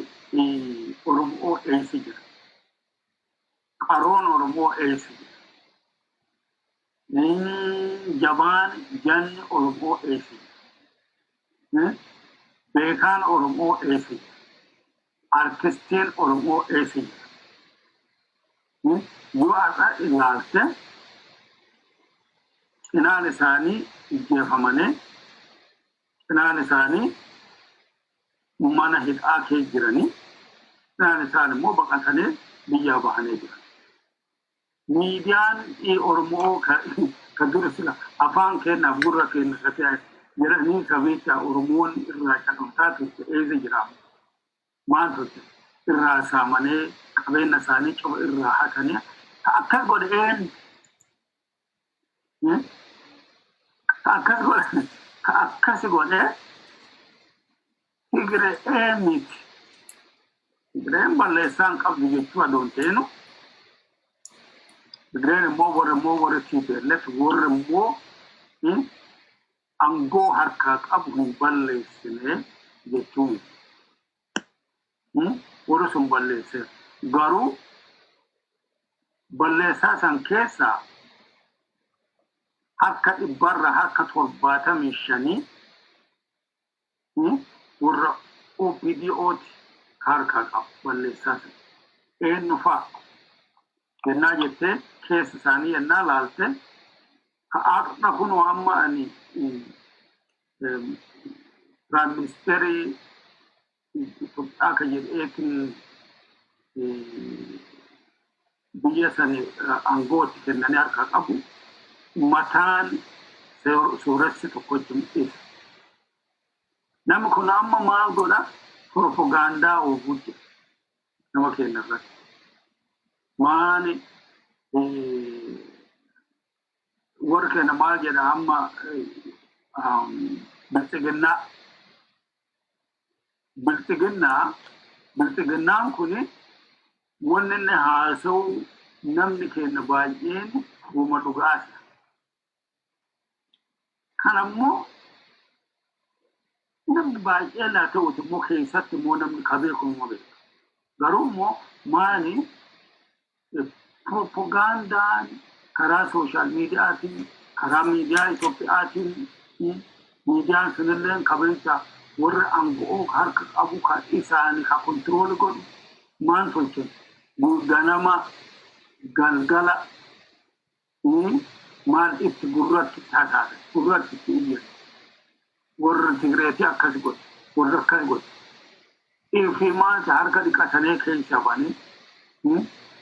Speaker 5: Oromoo eessa jira qaroon Oromoo eessa jira jabaan janni Oromoo eessa jira beekaan Oromoo eessa jira artistiin Oromoo eessa jira yoo ati ilaalte cinaan isaanii ijjeefamanii cinaan isaanii mana hidhaa kee jiranii cinaan isaan immoo baqatanii biyyaa bahanii jiran. Miidiyaan Oromoo ka dura sila afaan kennaaf gurra kenna ka ta'e jedhanii kabeecha Oromoon irraa cadhamtaa turte eessa jira maal turte irraa saamanii qabeenya isaanii coba irraa hatanii akkas godheen akkas godhee Tigiree miti. Tigireen balleessaan qabdu jechuu adoon teenu. Tigireen immoo warra TPLF warra immoo angoo harkaa qabu hin balleessine jechuu. Warra sun balleesse. Garuu balleessaa san keessaa harka 75 warra OPDO'ti harka qabu balleessaa san. Eenyu fa'a kennaa jettee keessa isaanii yennaa laalte akka kunoo amma ani Prime Ministerii Itoophiyaa ka jedheetiin biyya sani angootti kennanii harka qabu mataan suuressi tokkochi mul'isa. Namni kun amma maal godha propagaandaa oofuu jira nama keenya irratti. Maani warra keenya maal jedha amma bilxiginnaan kuni wanni inni haasa'u namni keenya baay'een uuma dhugaasa. Kanammoo namni baay'ee laa ta'uti immoo keessatti immoo namni kabeeku immoo beeka. Garuu immoo maali propagandaan karaa sooshaal miidiyaatiin karaa miidiyaa Itoophiyaatiin miidiyaan sunillee kabeessa warra aangoo harka qabu ka isaanii ka kontirooli godhu maal tolchan ganama galgala maal itti gurratti taataadha gurratti itti iyyan warra Tigireetii akkas godhu warra akkas godhu Ilfiimaansa harka dhiqatanii keessa banii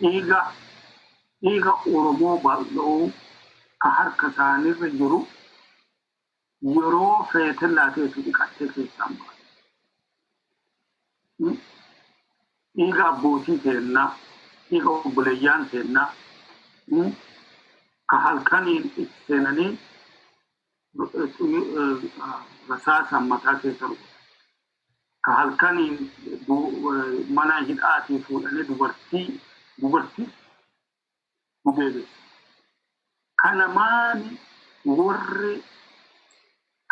Speaker 5: dhiiga Oromoo bal'oo ka harka isaaniirra jiru yeroo feetin laateetu dhiqattee keessaan baatu. Dhiiga abbootii keennaa, dhiiga obboleeyyaan keennaa ka halkaniin itti seenanii rasaasan mataa keessa rukutu. Ka halkaniin mana hidhaatii fuudhanii dubartii gudeebisu. Kana maali warri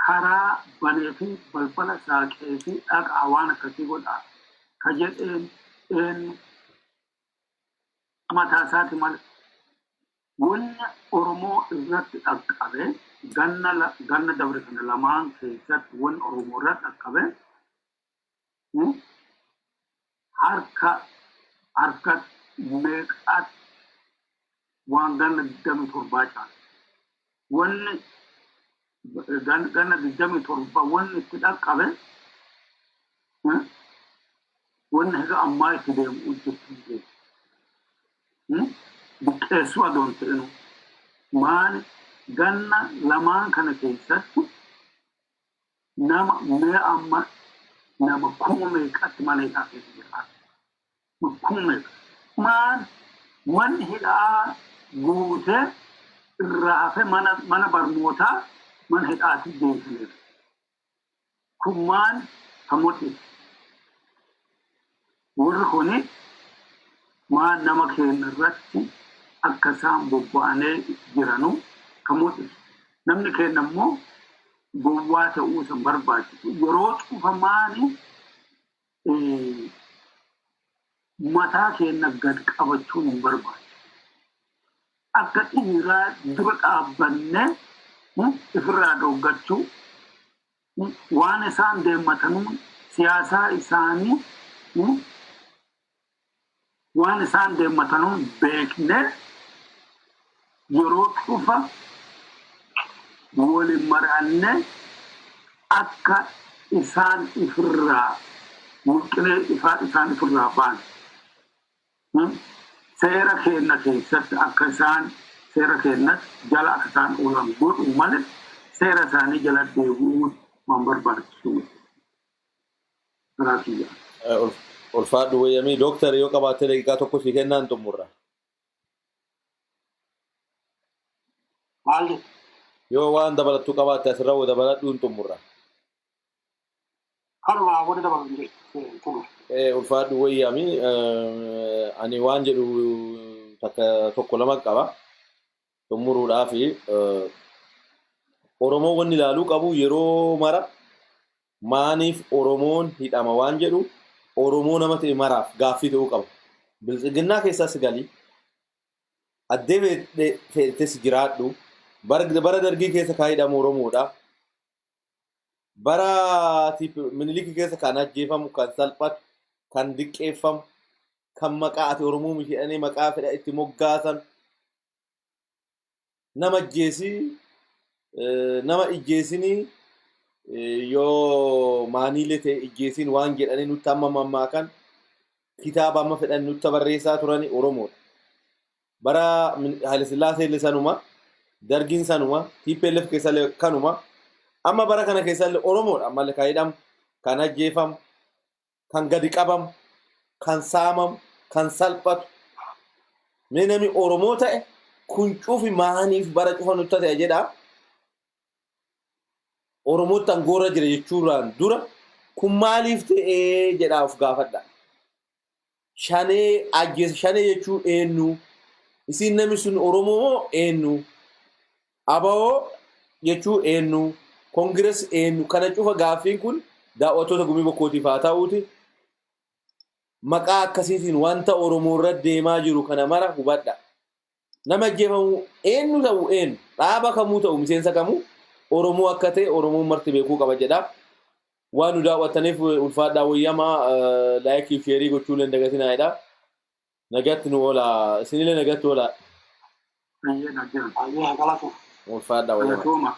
Speaker 5: karaa banee fi balbala saaqee fi dhaqaa waan akkasii godhaa ka jedheen eenyu mataa isaati malee wanni Oromoo irratti dhaqqabe ganna dabre kana lamaan keessatti wanni Oromoo irratti dhaqqabe harka meeqaatti waan ganna 27 caala. Wanni ganna 27 wanni itti dhaqqabe wanni higa ammaa itti deemu hojjetu buqqeessuu adoon ta'inu maali ganna lamaan kana keessatti nama mee amma nama kuma meeqatti mana hidhaa keessa jiraata. Kuma meeqa maali wanni hidhaa guutee irraa hafe mana barnootaa mana hidhaatti deemsineera. Kun maali hamooti warri kuni maal nama keenya irratti akka isaan bobba'anii jiranu hamooti. Namni keenya immoo gowwaa ta'uu isa barbaachisu yeroo cufa maali mataa keenya gad qabachuun hin barbaachisu. Akka dhiiraa dura dhaabbannee ifirraa dhoggachuu waan isaan deematanuun siyaasaa isaanii waan isaan deemmatanuun beeknee yeroo cufa waliin mari'annee akka isaan ifirraa mulqinee isaan ifirraa ba'an seera keenya keessatti akka isaan seera keenyatti jala akka isaan oolan godhu malee seera isaanii jala deebi'uun waan barbaachisuudha.
Speaker 1: Ulfaadhu wayyamii dooktar yoo qabaatte daqiiqaa tokko si kennaan xumurra.
Speaker 6: Maali?
Speaker 1: Yoo waan dabalattuu qabaatte asirra woo dabaladhuun xumurra.
Speaker 6: Kanuma wani dabalatu jechuudha.
Speaker 1: Ulfaadhu wayyamii ani waan jedhu tokko lama qaba. Xumuruudhaaf Oromoo wanni ilaaluu qabu yeroo mara maaniif Oromoon hidhama waan jedhu Oromoo nama ta'e maraaf gaaffii ta'uu qaba. Biltsiginnaa keessaas galii addee feetes jiraadhu bara dargii keessa kaa hidhamu Oromoodha. Bara Miniliki keessa kan ajjeefamu kan salphatu kan diqqeeffamu kan maqaa ati Oromoo mishidhanii maqaa fedha itti moggaasan nama ijjeesinii yoo maaniilee ta'e ijjeesin waan jedhanii nutti amma mammaakan kitaaba amma fedhan nutti barreessaa turani Oromoodha. Bara Haile Sillaasee illee sanuma, Dargiin sanuma, TPLF keessa illee kanuma, amma bara kana keessa illee Oromoodha. Ammallee kan hidhamu, kan ajjeefamu, kan gadi qabamu, kan saamamu, kan salphatu. Mee namni Oromoo ta'e kun cufi maaniif bara cufa nutti ta'e jedha. Oromoota angoora jira jechuudhaan dura kun maaliif ta'ee jedhaa of gaafadha. Shanee ajjeesa shanee jechuun eenyu? Isin namni sun Oromoo eenyu? Abawoo jechuun eenyu? Koongirees eenyu? Kana cufa gaaffiin kun daawwattoota gumii bokkootiif haa ta'uuti. Maqaa akkasiitiin wanta Oromoo irra deemaa jiru kana mara hubadha. Nama ajjeefamu eenyu ta'u eenyu? Dhaaba kamuu ta'u miseensa kamuu? Oromoo akka ta'e Oromoon marti beekuu qaba jedha. Waan nu daawwattaniif ulfaadhaa wayyamaa laayikii fi sheerii gochuu illee dagatinaa jedha. Nagatti nu oola. Isinillee nagatti oola. Ulfaadhaa wayyamaa.